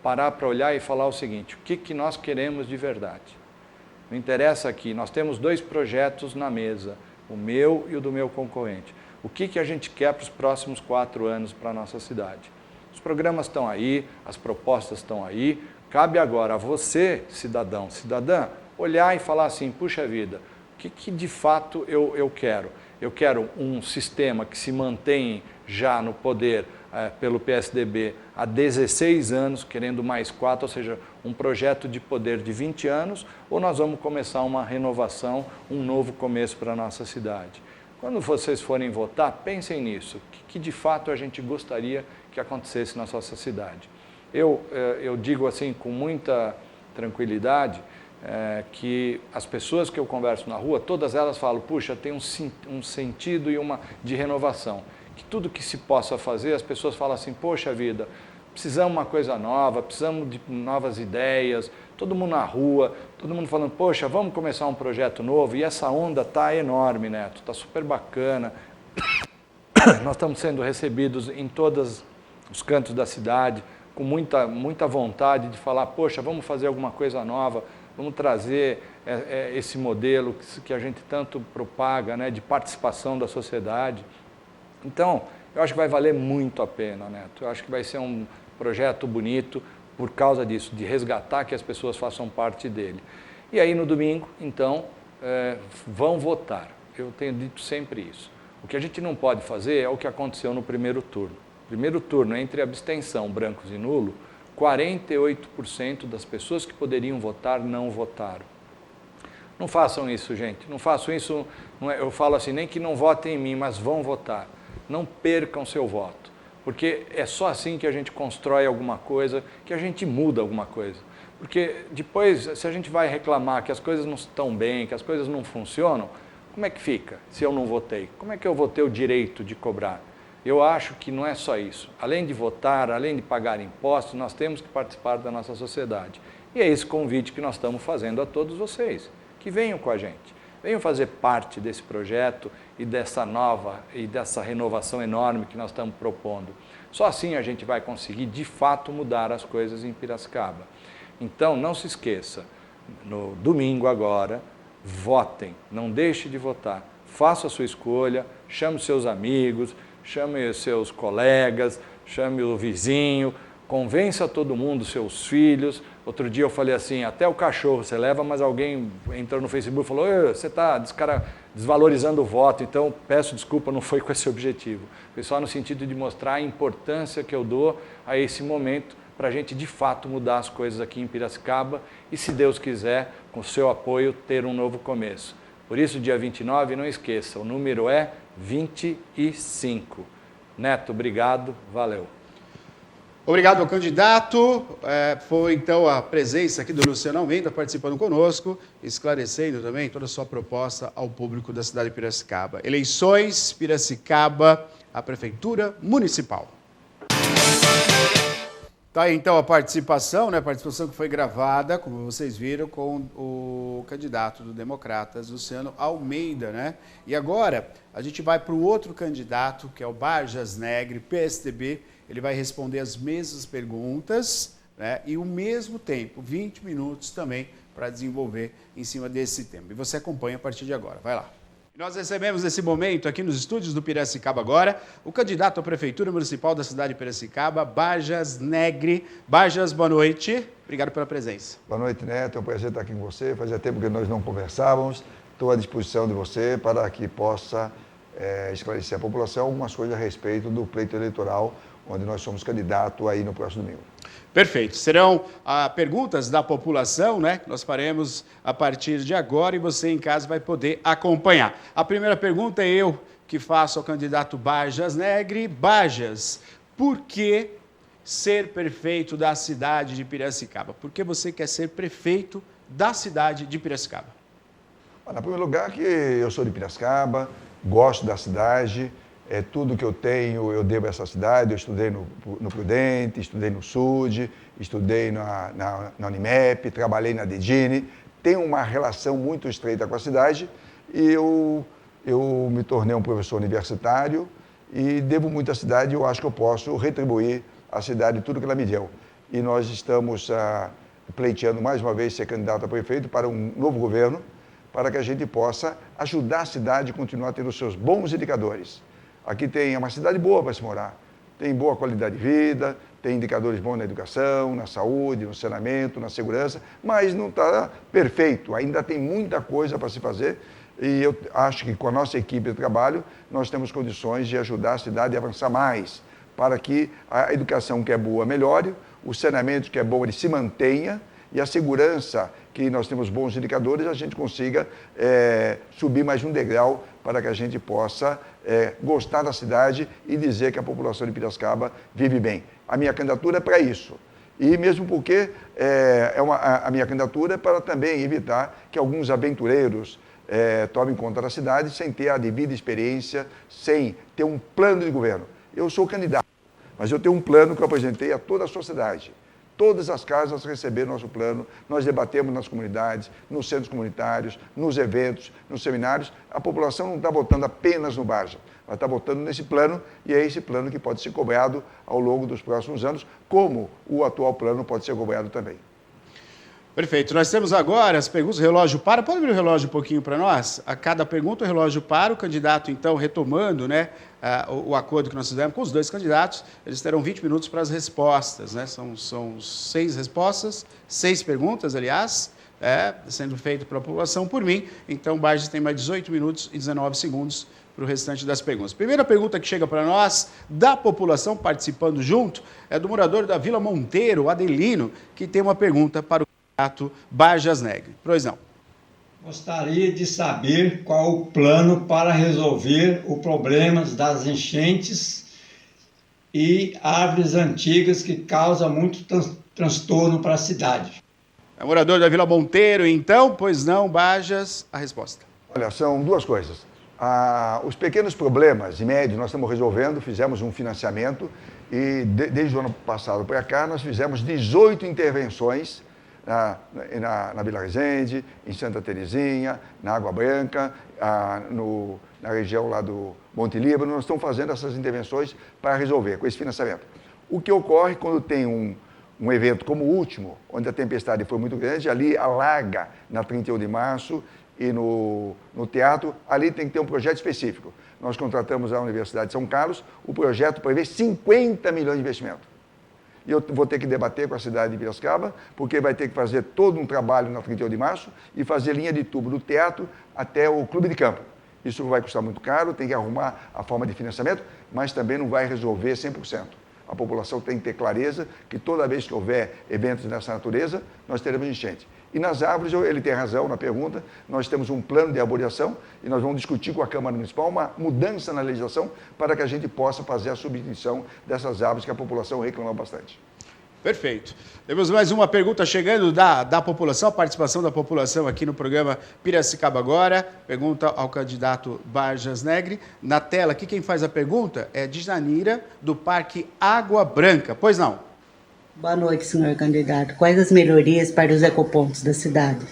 parar para olhar e falar o seguinte, o que nós queremos de verdade? Não interessa aqui, nós temos 2 projetos na mesa, o meu e o do meu concorrente. O que a gente quer para os próximos 4 anos para a nossa cidade? Os programas estão aí, as propostas estão aí, cabe agora a você, cidadão, cidadã, olhar e falar assim, puxa vida, o que de fato eu quero? Eu quero um sistema que se mantém já no poder pelo PSDB há 16 anos, querendo mais 4, ou seja, um projeto de poder de 20 anos, ou nós vamos começar uma renovação, um novo começo para a nossa cidade. Quando vocês forem votar, pensem nisso, que de fato a gente gostaria que acontecesse na nossa cidade. Eu digo assim com muita tranquilidade, que as pessoas que eu converso na rua, todas elas falam, puxa, tem um sentido e uma de renovação. Que tudo que se possa fazer, as pessoas falam assim, poxa vida, precisamos de uma coisa nova, precisamos de novas ideias, todo mundo na rua, todo mundo falando, poxa, vamos começar um projeto novo, e essa onda está enorme, Neto, está super bacana. Nós estamos sendo recebidos em todos os cantos da cidade, com muita vontade de falar, poxa, vamos fazer alguma coisa nova, vamos trazer esse modelo que a gente tanto propaga, né, de participação da sociedade. Então, eu acho que vai valer muito a pena, Neto. Eu acho que vai ser um projeto bonito por causa disso, de resgatar que as pessoas façam parte dele. E aí, no domingo, então, vão votar. Eu tenho dito sempre isso. O que a gente não pode fazer é o que aconteceu no primeiro turno. Primeiro turno, entre abstenção, brancos e nulo, 48% das pessoas que poderiam votar não votaram. Não façam isso, gente. Não façam isso, eu falo assim, nem que não votem em mim, mas vão votar. Não percam seu voto, porque é só assim que a gente constrói alguma coisa, que a gente muda alguma coisa. Porque depois, se a gente vai reclamar que as coisas não estão bem, que as coisas não funcionam, como é que fica se eu não votei? Como é que eu vou ter o direito de cobrar? Eu acho que não é só isso. Além de votar, além de pagar impostos, nós temos que participar da nossa sociedade. E é esse convite que nós estamos fazendo a todos vocês, que venham com a gente. Venham fazer parte desse projeto e dessa renovação enorme que nós estamos propondo. Só assim a gente vai conseguir, de fato, mudar as coisas em Piracicaba. Então, não se esqueça, no domingo agora, votem, não deixe de votar. Faça a sua escolha, chame os seus amigos, chame os seus colegas, chame o vizinho, convença todo mundo, seus filhos. Outro dia eu falei assim, até o cachorro você leva, mas alguém entrou no Facebook e falou, você está desvalorizando o voto, então peço desculpa, não foi com esse objetivo. Foi só no sentido de mostrar a importância que eu dou a esse momento para a gente de fato mudar as coisas aqui em Piracicaba e, se Deus quiser, com o seu apoio, ter um novo começo. Por isso, dia 29, não esqueça, o número é 25. Neto, obrigado, valeu. Obrigado ao candidato. Foi então a presença aqui do Luciano Almeida participando conosco, esclarecendo também toda a sua proposta ao público da cidade de Piracicaba. Eleições, Piracicaba, a Prefeitura Municipal. Tá aí então a participação, né? A participação que foi gravada, como vocês viram, com o candidato do Democratas, Luciano Almeida, né? E agora a gente vai para o outro candidato, que é o Barjas Negre, PSDB, ele vai responder as mesmas perguntas, né, e o mesmo tempo, 20 minutos também, para desenvolver em cima desse tema. E você acompanha a partir de agora. Vai lá. Nós recebemos nesse momento aqui nos estúdios do Piracicaba agora o candidato à Prefeitura Municipal da cidade de Piracicaba, Bajas Negri. Bajas, boa noite. Obrigado pela presença. Boa noite, Neto. É um prazer estar aqui com você. Fazia tempo que nós não conversávamos. Estou à disposição de você para que possa esclarecer a população algumas coisas a respeito do pleito eleitoral, onde nós somos candidato aí no próximo domingo. Perfeito. Serão perguntas da população, né? Que nós faremos a partir de agora e você em casa vai poder acompanhar. A primeira pergunta é eu que faço ao candidato Bajas Negri. Bajas, por que ser prefeito da cidade de Piracicaba? Por que você quer ser prefeito da cidade de Piracicaba? Em primeiro lugar, que eu sou de Piracicaba, gosto da cidade. Tudo que eu tenho, eu devo a essa cidade. Eu estudei no Prudente, estudei no SUD, estudei na Unimep, trabalhei na Dedini. Tenho uma relação muito estreita com a cidade e eu me tornei um professor universitário e devo muito à cidade. Eu acho que eu posso retribuir à cidade tudo que ela me deu. E nós estamos pleiteando mais uma vez ser candidato a prefeito para um novo governo, para que a gente possa ajudar a cidade a continuar tendo os seus bons indicadores. Aqui é uma cidade boa para se morar, tem boa qualidade de vida, tem indicadores bons na educação, na saúde, no saneamento, na segurança, mas não está perfeito, ainda tem muita coisa para se fazer e eu acho que com a nossa equipe de trabalho nós temos condições de ajudar a cidade a avançar mais, para que a educação que é boa melhore, o saneamento que é bom ele se mantenha e a segurança, que nós temos bons indicadores, a gente consiga subir mais um degrau para que a gente possa gostar da cidade e dizer que a população de Piracicaba vive bem. A minha candidatura é para isso. E mesmo porque a minha candidatura é para também evitar que alguns aventureiros tomem conta da cidade sem ter a devida experiência, sem ter um plano de governo. Eu sou candidato, mas eu tenho um plano que eu apresentei a toda a sociedade. Todas as casas receberam nosso plano, nós debatemos nas comunidades, nos centros comunitários, nos eventos, nos seminários. A população não está votando apenas no Baja, ela está votando nesse plano e é esse plano que pode ser cobrado ao longo dos próximos anos, como o atual plano pode ser cobrado também. Perfeito. Nós temos agora as perguntas, o relógio para. Pode abrir o relógio um pouquinho para nós? A cada pergunta o relógio para, o candidato então retomando, né, o acordo que nós fizemos com os dois candidatos, eles terão 20 minutos para as respostas, né? São 6 respostas, 6 perguntas, aliás, sendo feito pela população por mim. Então o Bajas tem mais 18 minutos e 19 segundos para o restante das perguntas. Primeira pergunta que chega para nós, da população participando junto, é do morador da Vila Monteiro, Adelino, que tem uma pergunta para o candidato Bajas Negri. Pois não. Gostaria de saber qual o plano para resolver o problema das enchentes e árvores antigas que causam muito transtorno para a cidade. É morador da Vila Monteiro, então? Pois não, Bajas, a resposta. Olha, são duas coisas. Os pequenos problemas e médios nós estamos resolvendo, fizemos um financiamento e desde o ano passado para cá nós fizemos 18 intervenções na Vila Resende, em Santa Terezinha, na Água Branca, na região lá do Monte Líbano. Nós estamos fazendo essas intervenções para resolver com esse financiamento. O que ocorre quando tem um evento como o último, onde a tempestade foi muito grande, ali alaga na 31 de março e no teatro, ali tem que ter um projeto específico. Nós contratamos a Universidade de São Carlos, o projeto prevê 50 milhões de investimento. E eu vou ter que debater com a cidade de Piracicaba, porque vai ter que fazer todo um trabalho na 31 de março e fazer linha de tubo do teatro até o clube de campo. Isso vai custar muito caro, tem que arrumar a forma de financiamento, mas também não vai resolver 100%. A população tem que ter clareza que toda vez que houver eventos dessa natureza, nós teremos enchente. E nas árvores, ele tem razão na pergunta, nós temos um plano de arborização e nós vamos discutir com a Câmara Municipal uma mudança na legislação para que a gente possa fazer a substituição dessas árvores que a população reclama bastante. Perfeito. Temos mais uma pergunta chegando da população, a participação da população aqui no programa Piracicaba Agora. Pergunta ao candidato Bajas Negri. Na tela aqui, quem faz a pergunta é Djanira, do Parque Água Branca. Pois não? Boa noite, senhor candidato. Quais as melhorias para os ecopontos da cidade?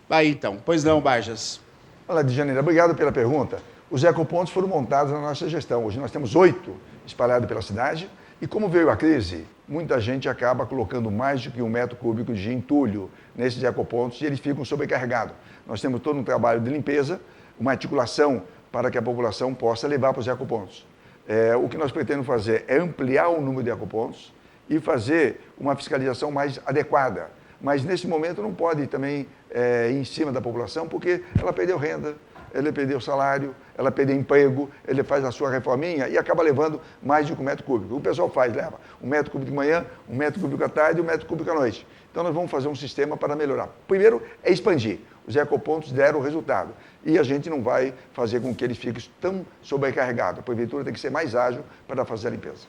Aí então. Pois não, Bajas. Olá, Djanira. Obrigado pela pergunta. Os ecopontos foram montados na nossa gestão. Hoje nós temos 8 espalhados pela cidade e como veio a crise, muita gente acaba colocando mais do que 1 metro cúbico de entulho nesses ecopontos e eles ficam sobrecarregados. Nós temos todo um trabalho de limpeza, uma articulação para que a população possa levar para os ecopontos. O que nós pretendemos fazer é ampliar o número de ecopontos e fazer uma fiscalização mais adequada. Mas nesse momento não pode também ir em cima da população porque ela perdeu renda, ele perdeu salário, ela perdeu emprego, ele faz a sua reforminha e acaba levando mais de 1 metro cúbico. O pessoal leva 1 metro cúbico de manhã, 1 metro cúbico à tarde e 1 metro cúbico à noite. Então nós vamos fazer um sistema para melhorar. Primeiro é expandir. Os ecopontos deram o resultado. E a gente não vai fazer com que eles fiquem tão sobrecarregados. A prefeitura tem que ser mais ágil para fazer a limpeza.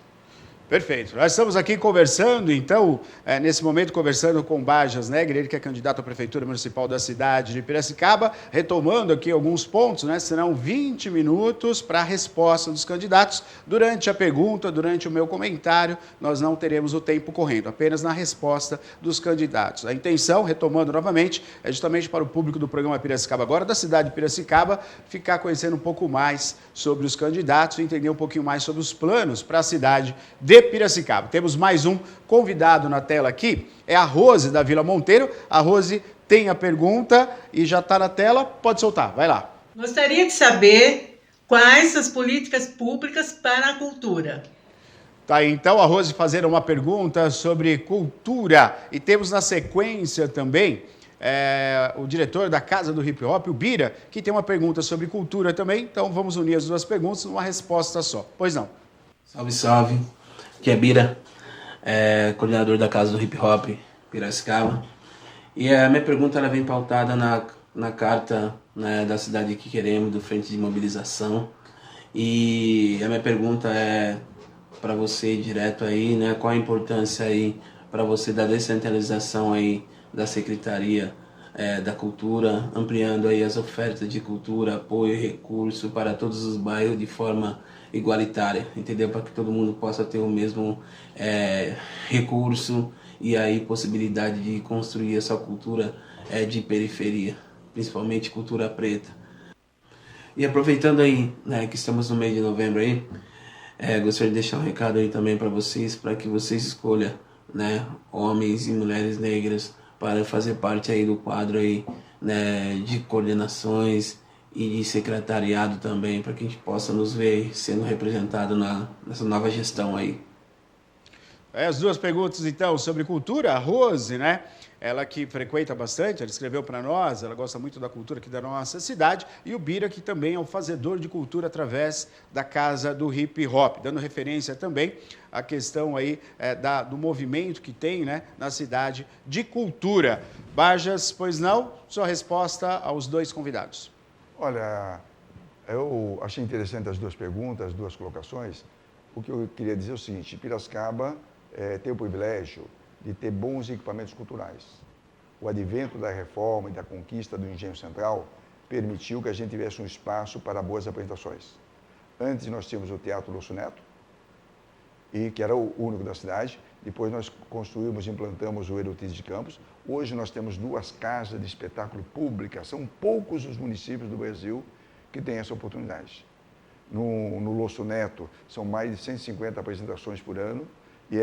Perfeito. Nós estamos aqui conversando, então, nesse momento, conversando com Bajas Negre, ele que é candidato à Prefeitura Municipal da cidade de Piracicaba, retomando aqui alguns pontos, né? Serão 20 minutos para a resposta dos candidatos. Durante a pergunta, durante o meu comentário, nós não teremos o tempo correndo, apenas na resposta dos candidatos. A intenção, retomando novamente, é justamente para o público do programa Piracicaba Agora, da cidade de Piracicaba, ficar conhecendo um pouco mais sobre os candidatos e entender um pouquinho mais sobre os planos para a cidade de Piracicaba. Temos mais um convidado na tela aqui, é a Rose da Vila Monteiro. A Rose tem a pergunta e já está na tela, pode soltar, vai lá. Gostaria de saber quais as políticas públicas para a cultura. Tá aí, então, a Rose fazendo uma pergunta sobre cultura. E temos na sequência também o diretor da Casa do Hip Hop, o Bira, que tem uma pergunta sobre cultura também. Então, vamos unir as duas perguntas numa resposta só. Pois não. Salve, salve. Aqui é Bira, coordenador da Casa do Hip Hop Piracicaba. E a minha pergunta ela vem pautada na carta, né, da cidade que queremos, do Frente de Mobilização. E a minha pergunta é para você direto aí, né, qual a importância aí para você da descentralização aí da Secretaria da Cultura, ampliando aí as ofertas de cultura, apoio e recurso para todos os bairros de forma igualitária, entendeu? Para que todo mundo possa ter o mesmo recurso e aí possibilidade de construir essa cultura de periferia, principalmente cultura preta. E aproveitando aí, né, que estamos no mês de novembro aí, gostaria de deixar um recado aí também para que vocês escolham, né, homens e mulheres negras para fazer parte aí do quadro aí, né, de coordenações e de secretariado também, para que a gente possa nos ver sendo representado nessa nova gestão aí. As duas perguntas, então, sobre cultura. A Rose, né? Ela que frequenta bastante, ela escreveu para nós, ela gosta muito da cultura aqui da nossa cidade. E o Bira, que também é um fazedor de cultura através da Casa do Hip Hop, dando referência também à questão aí do movimento que tem, né, na cidade de cultura. Bajas, pois não? Sua resposta aos dois convidados. Olha, eu achei interessante as duas perguntas, as duas colocações. O que eu queria dizer é o seguinte: Piracicaba tem o privilégio de ter bons equipamentos culturais. O advento da reforma e da conquista do Engenho Central permitiu que a gente tivesse um espaço para boas apresentações. Antes nós tínhamos o Teatro Lúcio Neto, que era o único da cidade. Depois nós construímos e implantamos o Euripides de Campos. Hoje nós temos 2 casas de espetáculo públicas. São poucos os municípios do Brasil que têm essa oportunidade. No Lúcio Neto são mais de 150 apresentações por ano e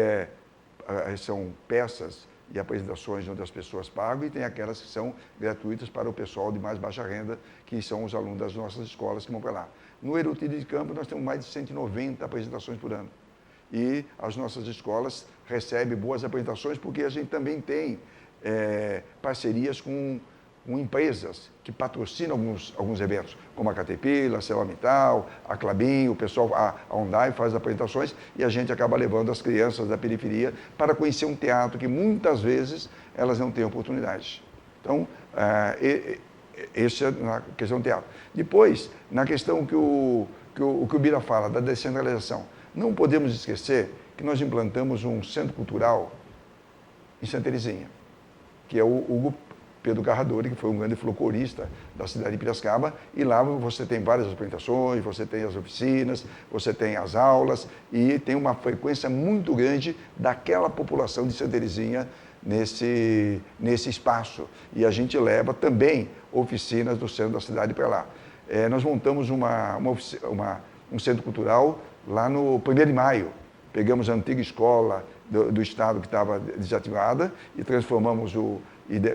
são peças e apresentações onde as pessoas pagam, e tem aquelas que são gratuitas para o pessoal de mais baixa renda, que são os alunos das nossas escolas que vão para lá. No Euripides de Campos nós temos mais de 190 apresentações por ano. E as nossas escolas recebem boas apresentações porque a gente também tem parcerias com empresas que patrocinam alguns eventos, como a Caterpillar, a ArcelorMittal, a Klabin, o pessoal, a Hyundai faz apresentações e a gente acaba levando as crianças da periferia para conhecer um teatro que muitas vezes elas não têm oportunidade. Então, esse é na questão do teatro. Depois, na questão que o Bira fala, da descentralização, não podemos esquecer que nós implantamos um centro cultural em Santa Terezinha, que é o Hugo Pedro Carradori, que foi um grande folclorista da cidade de Piracicaba, e lá você tem várias apresentações, você tem as oficinas, você tem as aulas, e tem uma frequência muito grande daquela população de Santa Terezinha nesse espaço. E a gente leva também oficinas do centro da cidade para lá. nós montamos um centro cultural lá no 1º de Maio. Pegamos a antiga escola do Estado que estava desativada e transformamos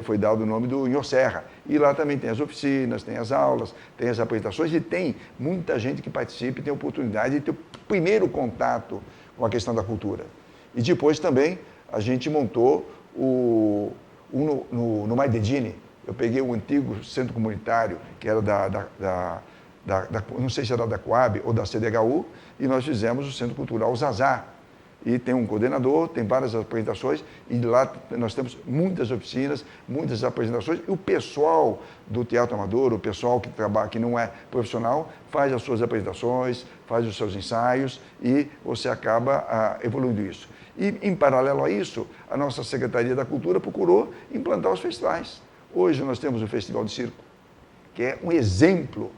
foi dado o nome do Inho Serra. E lá também tem as oficinas, tem as aulas, tem as apresentações e tem muita gente que participa e tem a oportunidade de ter o primeiro contato com a questão da cultura. E depois também a gente montou no Maidedini. Eu peguei o antigo centro comunitário, que era não sei se era da Coab ou da CDHU, e nós fizemos o Centro Cultural Zazá. E tem um coordenador, tem várias apresentações, e lá nós temos muitas oficinas, muitas apresentações, e o pessoal do Teatro Amador, o pessoal que trabalha, que não é profissional, faz as suas apresentações, faz os seus ensaios, e você acaba evoluindo isso. E, em paralelo a isso, a nossa Secretaria da Cultura procurou implantar os festivais. Hoje nós temos o Festival de Circo, que é um exemplo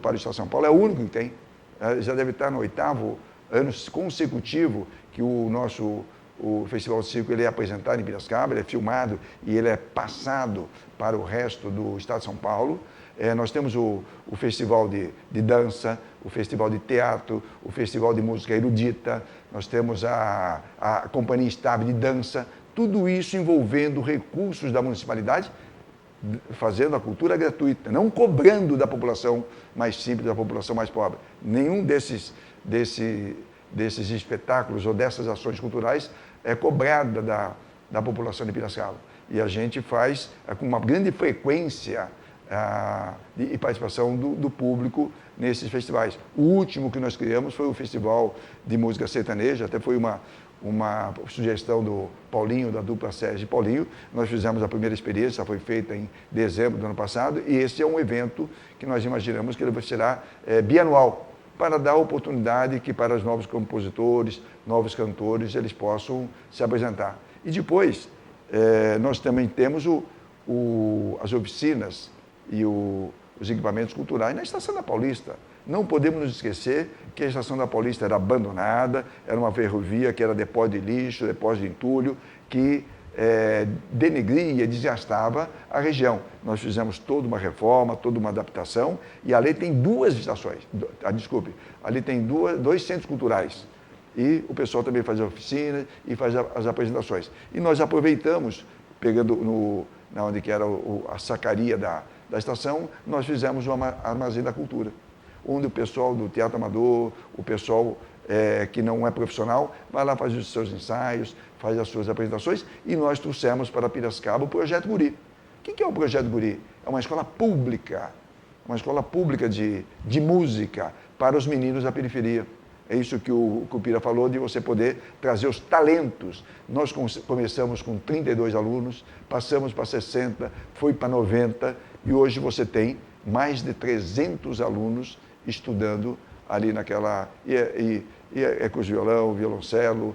para o Estado de São Paulo, é o único que tem. Já deve estar no 8º ano consecutivo que o Festival de Circo ele é apresentado em Piracicaba, ele é filmado e ele é passado para o resto do Estado de São Paulo. Nós temos o Festival de Dança, o Festival de Teatro, o Festival de Música Erudita, nós temos a Companhia Estável de Dança, tudo isso envolvendo recursos da municipalidade, fazendo a cultura gratuita, não cobrando da população mais simples, da população mais pobre. Nenhum desses espetáculos ou dessas ações culturais é cobrada da população de Piracicaba. E a gente faz com uma grande frequência e participação do público nesses festivais. O último que nós criamos foi o Festival de Música Sertaneja, até foi uma sugestão do Paulinho, da dupla Sérgio e Paulinho. Nós fizemos a primeira experiência, foi feita em dezembro do ano passado, e esse é um evento que nós imaginamos que ele será bianual, para dar oportunidade que para os novos compositores, novos cantores, eles possam se apresentar. E depois, nós também temos as oficinas e os equipamentos culturais na Estação da Paulista. Não podemos nos esquecer que a Estação da Paulista era abandonada, era uma ferrovia que era depósito de lixo, depósito de entulho, que denegria, desgastava a região. Nós fizemos toda uma reforma, toda uma adaptação, e ali tem duas estações, ali tem dois centros culturais. E o pessoal também faz a oficina e faz as apresentações. E nós aproveitamos, pegando onde que era a sacaria da estação, nós fizemos o Armazém da Cultura, onde o pessoal do Teatro Amador, o pessoal que não é profissional, vai lá fazer os seus ensaios, faz as suas apresentações, e nós trouxemos para Piracicaba o Projeto Guri. O que é o Projeto Guri? É uma escola pública de música para os meninos da periferia. É isso que o Pira falou, de você poder trazer os talentos. Nós começamos com 32 alunos, passamos para 60, foi para 90, e hoje você tem mais de 300 alunos estudando ali naquela... E com violão, violoncelo,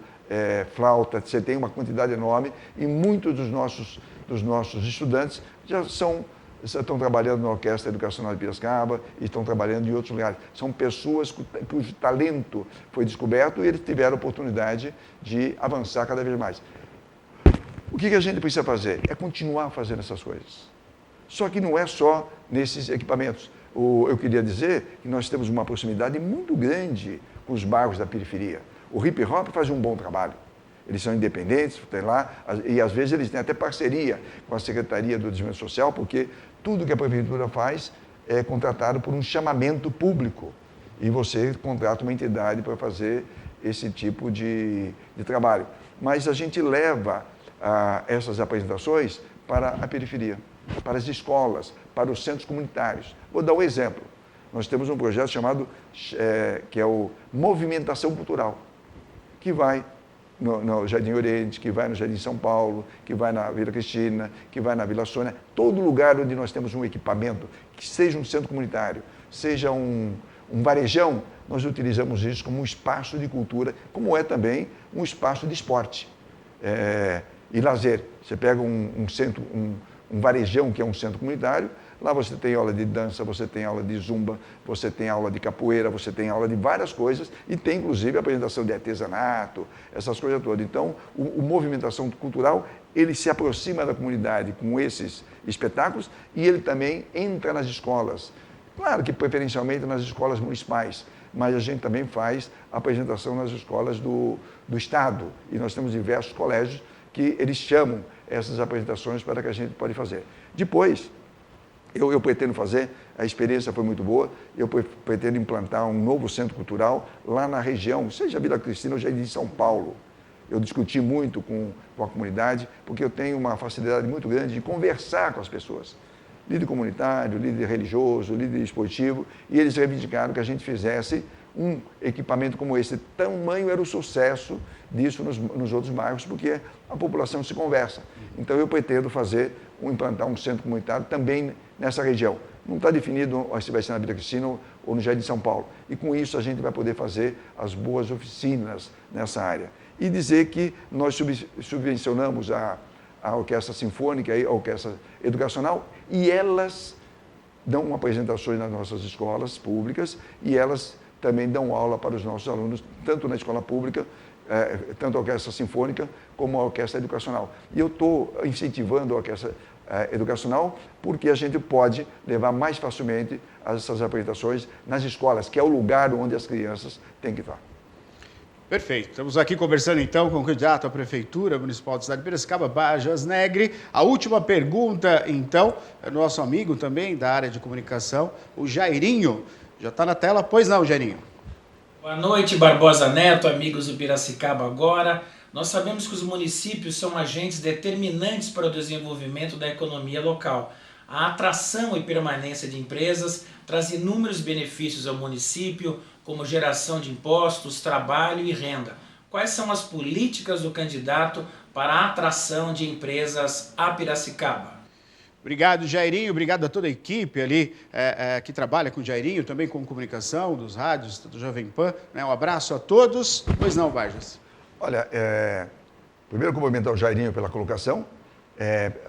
flauta, você tem uma quantidade enorme, e muitos dos nossos estudantes já estão trabalhando na Orquestra Educacional de Piracicaba e estão trabalhando em outros lugares. São pessoas cujo talento foi descoberto e eles tiveram a oportunidade de avançar cada vez mais. O que a gente precisa fazer? É continuar fazendo essas coisas. Só que não é só nesses equipamentos. Eu queria dizer que nós temos uma proximidade muito grande com os bairros da periferia. O Hip Hop faz um bom trabalho. Eles são independentes, tem lá, e às vezes eles têm até parceria com a Secretaria do Desenvolvimento Social, porque tudo que a Prefeitura faz é contratado por um chamamento público. E você contrata uma entidade para fazer esse tipo de trabalho. Mas a gente leva essas apresentações para a periferia, para as escolas, para os centros comunitários. Vou dar um exemplo. Nós temos um projeto chamado, que é o Movimentação Cultural, que vai no Jardim Oriente, que vai no Jardim São Paulo, que vai na Vila Cristina, que vai na Vila Sônia, todo lugar onde nós temos um equipamento, que seja um centro comunitário, seja um varejão, nós utilizamos isso como um espaço de cultura, como é também um espaço de esporte e lazer. Você pega um varejão, que é um centro comunitário, lá você tem aula de dança, você tem aula de zumba, você tem aula de capoeira, você tem aula de várias coisas, e tem inclusive a apresentação de artesanato, essas coisas todas. Então, o Movimentação Cultural, ele se aproxima da comunidade com esses espetáculos, e ele também entra nas escolas, Claro que preferencialmente nas escolas municipais, mas a gente também faz apresentação nas escolas do Estado. E nós temos diversos colégios que eles chamam essas apresentações para que a gente pode fazer. Depois, eu pretendo fazer, a experiência foi muito boa, eu pretendo implantar um novo centro cultural lá na região, seja Vila Cristina ou Jardim de São Paulo. Eu discuti muito com a comunidade, porque eu tenho uma facilidade muito grande de conversar com as pessoas. Líder comunitário, líder religioso, líder esportivo, e eles reivindicaram que a gente fizesse um equipamento como esse. Tamanho era o sucesso disso nos outros bairros, porque a população se conversa. Então eu pretendo implantar um centro comunitário também nessa região. Não está definido se vai ser na Vila Cristina ou no Jardim de São Paulo. E com isso a gente vai poder fazer as boas oficinas nessa área. E dizer que nós subvencionamos a Orquestra Sinfônica, a Orquestra Educacional, e elas dão apresentações nas nossas escolas públicas e elas também dão aula para os nossos alunos, tanto na escola pública, tanto a Orquestra Sinfônica como a Orquestra Educacional. E eu estou incentivando a Orquestra Educacional porque a gente pode levar mais facilmente essas apresentações nas escolas, que é o lugar onde as crianças têm que estar. Perfeito. Estamos aqui conversando então com o candidato à Prefeitura Municipal da cidade de Piracicaba, Bajas Negri. A última pergunta, então, é nosso amigo também da área de comunicação, o Jairinho. Já está na tela? Pois não, Jairinho. Boa noite, Barbosa Neto, amigos do Piracicaba agora. Nós sabemos que os municípios são agentes determinantes para o desenvolvimento da economia local. A atração e permanência de empresas traz inúmeros benefícios ao município, como geração de impostos, trabalho e renda. Quais são as políticas do candidato para a atração de empresas a Piracicaba? Obrigado, Jairinho. Obrigado a toda a equipe ali que trabalha com o Jairinho, também com comunicação, dos rádios, do Jovem Pan. Um abraço a todos. Pois não, Vargas? Olha, primeiro cumprimentar o Jairinho pela colocação.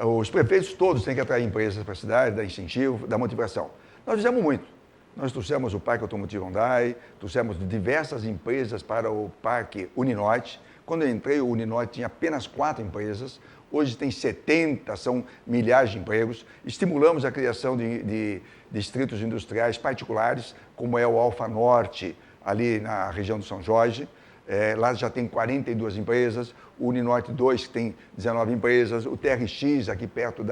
Os prefeitos todos têm que atrair empresas para a cidade, dar incentivo, dar motivação. Nós fizemos muito. Nós trouxemos o Parque Automotivo Hyundai, trouxemos diversas empresas para o Parque Uninorte. Quando eu entrei, o Uninorte tinha apenas 4 empresas. Hoje tem 70, são milhares de empregos. Estimulamos a criação de distritos industriais particulares, como é o Alfa Norte, ali na região do São Jorge. Lá já tem 42 empresas, o Uninorte 2 tem 19 empresas, o TRX aqui perto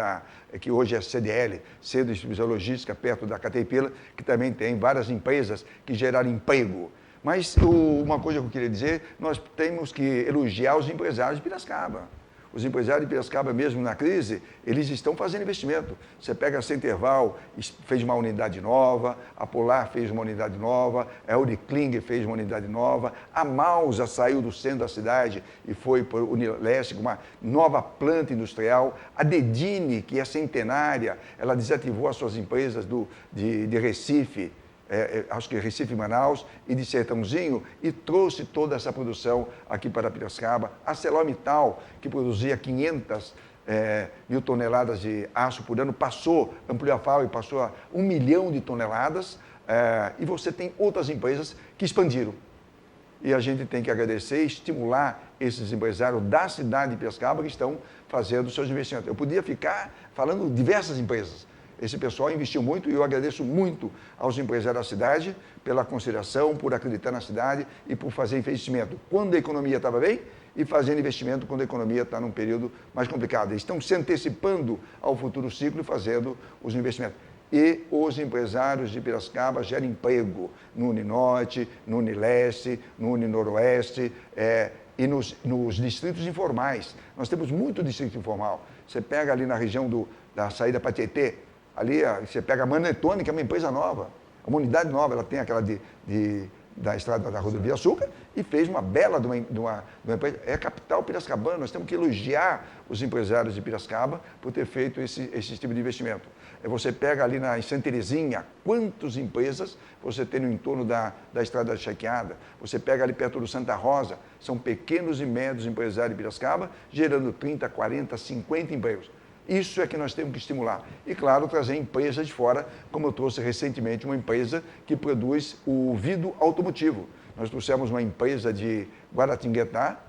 que hoje é CDL, Centro de Distribuição Logística, perto da Caterpillar, que também tem várias empresas que geraram emprego. Mas uma coisa que eu queria dizer, nós temos que elogiar os empresários de Piracicaba. Os empresários de Piracicaba, mesmo na crise, eles estão fazendo investimento. Você pega a Centerval, fez uma unidade nova, a Polar fez uma unidade nova, a Uricling fez uma unidade nova, a Mausa saiu do centro da cidade e foi para o Unileste com uma nova planta industrial. A Dedini, que é centenária, ela desativou as suas empresas de Recife, acho que Recife e Manaus, e de Sertãozinho, e trouxe toda essa produção aqui para Piracicaba. A ArcelorMittal, que produzia 500 mil toneladas de aço por ano, ampliou a fábrica e passou a 1 milhão de toneladas, e você tem outras empresas que expandiram. E a gente tem que agradecer e estimular esses empresários da cidade de Piracicaba que estão fazendo seus investimentos. Eu podia ficar falando de diversas empresas. Esse pessoal investiu muito e eu agradeço muito aos empresários da cidade pela consideração, por acreditar na cidade e por fazer investimento quando a economia estava bem e fazendo investimento quando a economia está num período mais complicado. Eles estão se antecipando ao futuro ciclo e fazendo os investimentos. E os empresários de Piracicaba geram emprego no Uninorte, no Unileste, no Uninoroeste e nos distritos informais. Nós temos muito distrito informal. Você pega ali na região da saída para Tietê, ali você pega a Manetone, que é uma empresa nova, uma unidade nova, ela tem aquela da estrada da rodovia Açúcar e fez uma bela de uma empresa. É a capital piracicabana, nós temos que elogiar os empresários de Piracicaba por ter feito esse tipo de investimento. Você pega ali em Santa Terezinha, quantas empresas você tem no entorno da estrada da Chequeada. Você pega ali perto do Santa Rosa, são pequenos e médios empresários de Piracicaba, gerando 30, 40, 50 empregos. Isso é que nós temos que estimular. E, claro, trazer empresas de fora, como eu trouxe recentemente uma empresa que produz o vidro automotivo. Nós trouxemos uma empresa de Guaratinguetá,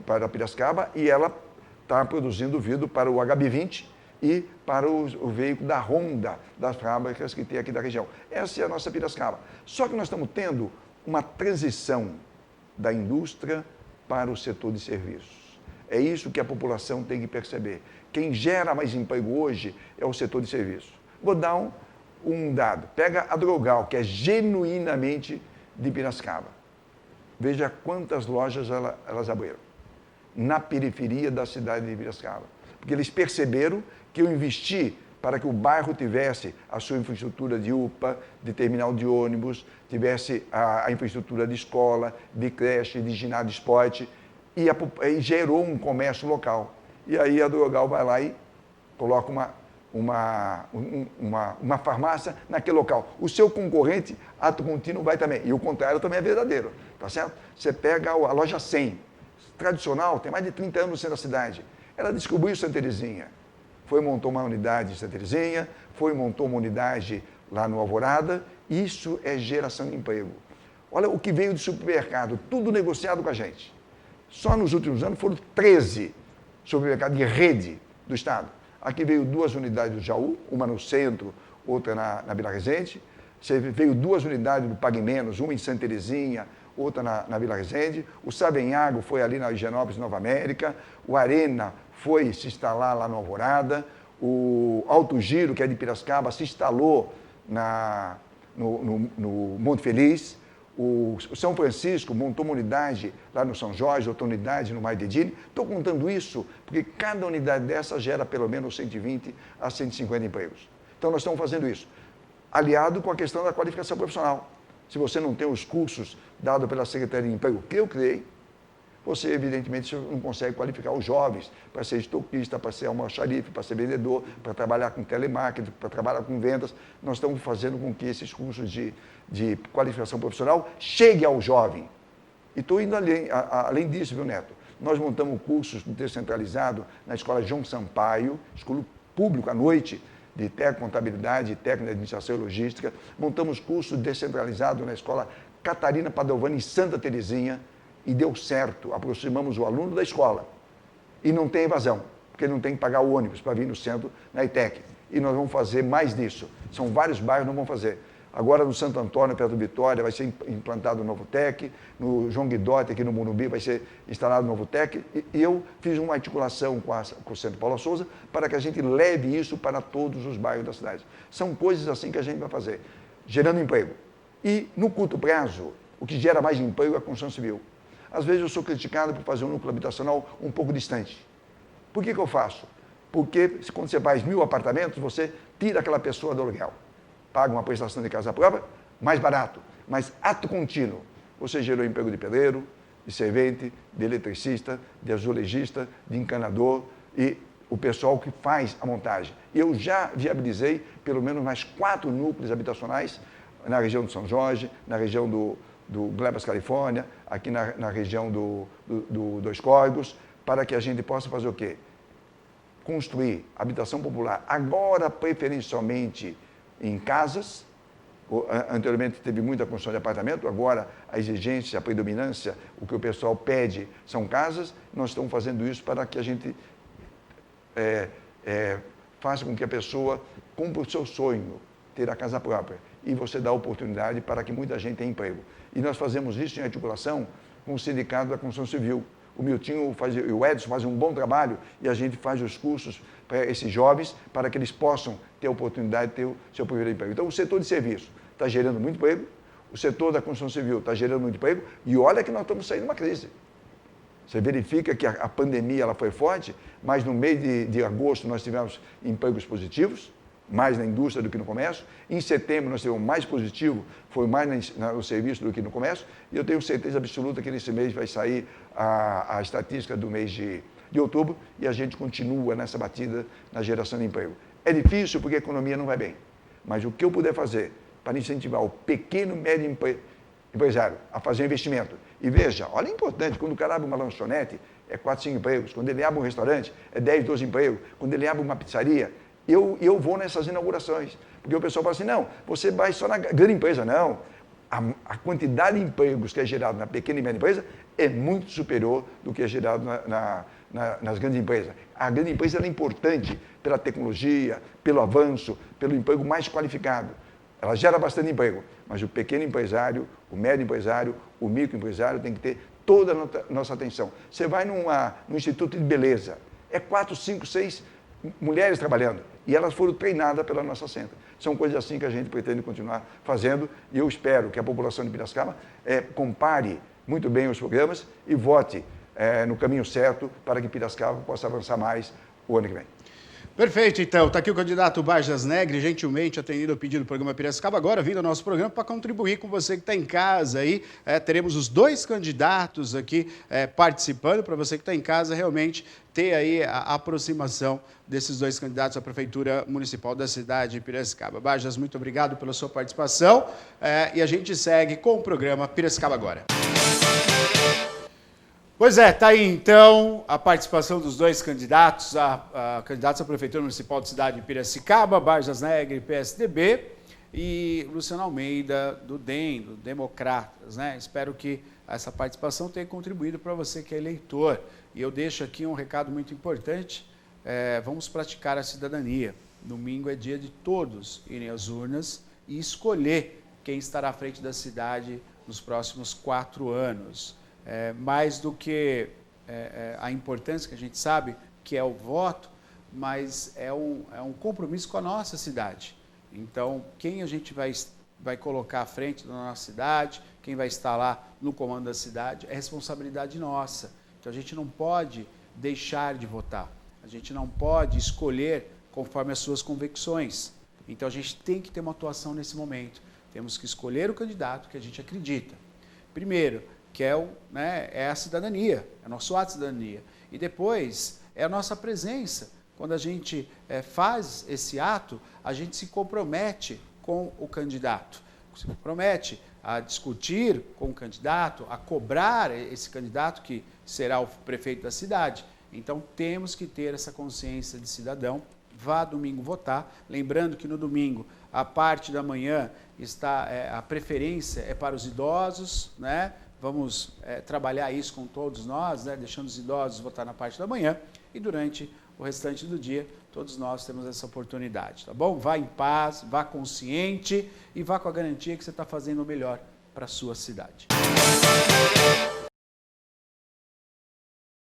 para Piracicaba, e ela está produzindo vidro para o HB20, e para o veículo da Honda, das fábricas que tem aqui da região. Essa é a nossa Piracicaba. Só que nós estamos tendo uma transição da indústria para o setor de serviços. É isso que a população tem que perceber. Quem gera mais emprego hoje é o setor de serviços. Vou dar um dado. Pega a Drogal, que é genuinamente de Piracicaba. Veja quantas lojas elas abriram na periferia da cidade de Piracicaba. Porque eles perceberam que eu investi para que o bairro tivesse a sua infraestrutura de UPA, de terminal de ônibus, tivesse a infraestrutura de escola, de creche, de ginásio de esporte, e gerou um comércio local. E aí a Drogal vai lá e coloca uma farmácia naquele local. O seu concorrente, ato contínuo, vai também. E o contrário também é verdadeiro, tá certo? Você pega a loja 100, tradicional, tem mais de 30 anos no centro da cidade. Ela descobriu Santa Terezinha. Foi montou uma unidade em Santa Terezinha, montou uma unidade lá no Alvorada. Isso é geração de emprego. Olha o que veio do supermercado, tudo negociado com a gente. Só nos últimos anos foram 13 supermercados de rede do Estado. Aqui veio 2 unidades do Jaú, uma no centro, outra na Vila Resende. Veio 2 unidades do Pague Menos, uma em Santa Terezinha, outra na Vila Resende. O Savenhago foi ali na Higienópolis, Nova América. O Arena foi se instalar lá no Alvorada. O Alto Giro, que é de Piracicaba, se instalou no Monte Feliz. O São Francisco montou uma unidade lá no São Jorge, outra unidade no Maidedini. Estou contando isso porque cada unidade dessa gera pelo menos 120 a 150 empregos. Então, nós estamos fazendo isso, aliado com a questão da qualificação profissional. Se você não tem os cursos dados pela Secretaria de Emprego que eu criei, você, evidentemente, não consegue qualificar os jovens para ser estoquista, para ser almoxarife, para ser vendedor, para trabalhar com telemarketing, para trabalhar com vendas. Nós estamos fazendo com que esses cursos de qualificação profissional cheguem ao jovem. E estou indo além disso, viu, Neto? Nós montamos cursos descentralizados na Escola João Sampaio, escola pública à noite, de contabilidade, técnica de administração e logística. Montamos cursos descentralizados na Escola Catarina Padovani, em Santa Terezinha, e deu certo. Aproximamos o aluno da escola. E não tem evasão, porque ele não tem que pagar o ônibus para vir no centro, na ITEC. E nós vamos fazer mais disso. São vários bairros que nós vamos fazer. Agora, no Santo Antônio, perto do Vitória, vai ser implantado o novo TEC. No João Guidotti, aqui no Morumbi, vai ser instalado o novo TEC. E eu fiz uma articulação com o Centro Paula Souza para que a gente leve isso para todos os bairros da cidade. São coisas assim que a gente vai fazer, gerando emprego. E, no curto prazo, o que gera mais emprego é a construção civil. Às vezes eu sou criticado por fazer um núcleo habitacional um pouco distante. Por que eu faço? Porque quando você faz 1000 apartamentos, você tira aquela pessoa do aluguel. Paga uma prestação de casa própria, mais barato. Mas ato contínuo. Você gerou emprego de pedreiro, de servente, de eletricista, de azulejista, de encanador e o pessoal que faz a montagem. Eu já viabilizei pelo menos mais 4 núcleos habitacionais na região de São Jorge, na região do Glebas, Califórnia, aqui na região do Dois Córregos, para que a gente possa fazer o quê? Construir habitação popular, agora preferencialmente em casas. Anteriormente teve muita construção de apartamento, agora a exigência, a predominância, o que o pessoal pede são casas. Nós estamos fazendo isso para que a gente faça com que a pessoa cumpra o seu sonho, ter a casa própria. E você dá oportunidade para que muita gente tenha emprego. E nós fazemos isso em articulação com o Sindicato da Construção Civil. O Miltinho e o Edson fazem um bom trabalho e a gente faz os cursos para esses jovens para que eles possam ter a oportunidade de ter o seu primeiro emprego. Então, o setor de serviço está gerando muito emprego, o setor da construção civil está gerando muito emprego e olha que nós estamos saindo de uma crise. Você verifica que a pandemia ela foi forte, mas no mês de agosto nós tivemos empregos positivos, mais na indústria do que no comércio. Em setembro nós tivemos mais positivo, foi mais no serviço do que no comércio. E eu tenho certeza absoluta que nesse mês vai sair a estatística do mês de outubro e a gente continua nessa batida na geração de emprego. É difícil porque a economia não vai bem, mas o que eu puder fazer para incentivar o pequeno e médio empresário a fazer investimento. E veja, olha, é importante, quando o cara abre uma lanchonete, é 4, 5 empregos. Quando ele abre um restaurante, é 10, 12 empregos. Quando ele abre uma pizzaria, eu vou nessas inaugurações, porque o pessoal fala assim, não, você vai só na grande empresa. Não, a quantidade de empregos que é gerado na pequena e média empresa é muito superior do que é gerado nas grandes empresas. A grande empresa ela é importante pela tecnologia, pelo avanço, pelo emprego mais qualificado. Ela gera bastante emprego, mas o pequeno empresário, o médio empresário, o microempresário tem que ter toda a nossa atenção. Você vai num instituto de beleza, é 4, 5, 6 mulheres trabalhando e elas foram treinadas pela nossa centro. São coisas assim que a gente pretende continuar fazendo e eu espero que a população de Piracicaba compare muito bem os programas e vote no caminho certo para que Piracicaba possa avançar mais o ano que vem. Perfeito, então. Está aqui o candidato Bajas Negri, gentilmente atendido ao pedido do programa Piracicaba, agora vindo ao nosso programa para contribuir com você que está em casa aí. Teremos os 2 candidatos aqui participando, para você que está em casa realmente ter aí a aproximação desses 2 candidatos à Prefeitura Municipal da cidade de Piracicaba. Bajas, muito obrigado pela sua participação e a gente segue com o programa Piracicaba Agora. Pois é, está aí então a participação dos 2 candidatos a candidatos à Prefeitura Municipal da cidade de Piracicaba, Bajas Negri, PSDB, e Luciano Almeida, do DEM, do Democratas, né? Espero que essa participação tenha contribuído para você que é eleitor. E eu deixo aqui um recado muito importante, vamos praticar a cidadania. Domingo é dia de todos irem às urnas e escolher quem estará à frente da cidade nos próximos 4 anos. Mais do que a importância que a gente sabe que é o voto, mas é um compromisso com a nossa cidade. Então, quem a gente vai colocar à frente da nossa cidade, quem vai estar lá no comando da cidade, é responsabilidade nossa. Então, a gente não pode deixar de votar, a gente não pode escolher conforme as suas convicções. Então, a gente tem que ter uma atuação nesse momento. Temos que escolher o candidato que a gente acredita. Primeiro, que é a cidadania, é o nosso ato de cidadania. E depois é a nossa presença. Quando a gente faz esse ato, a gente se compromete com o candidato, se compromete a discutir com o candidato, a cobrar esse candidato que será o prefeito da cidade. Então, temos que ter essa consciência de cidadão. Vá domingo votar. Lembrando que no domingo, a parte da manhã, a preferência é para os idosos, né? Vamos trabalhar isso com todos nós, né? Deixando os idosos votar na parte da manhã e durante o restante do dia, todos nós temos essa oportunidade, tá bom? Vá em paz, vá consciente e vá com a garantia que você está fazendo o melhor para a sua cidade.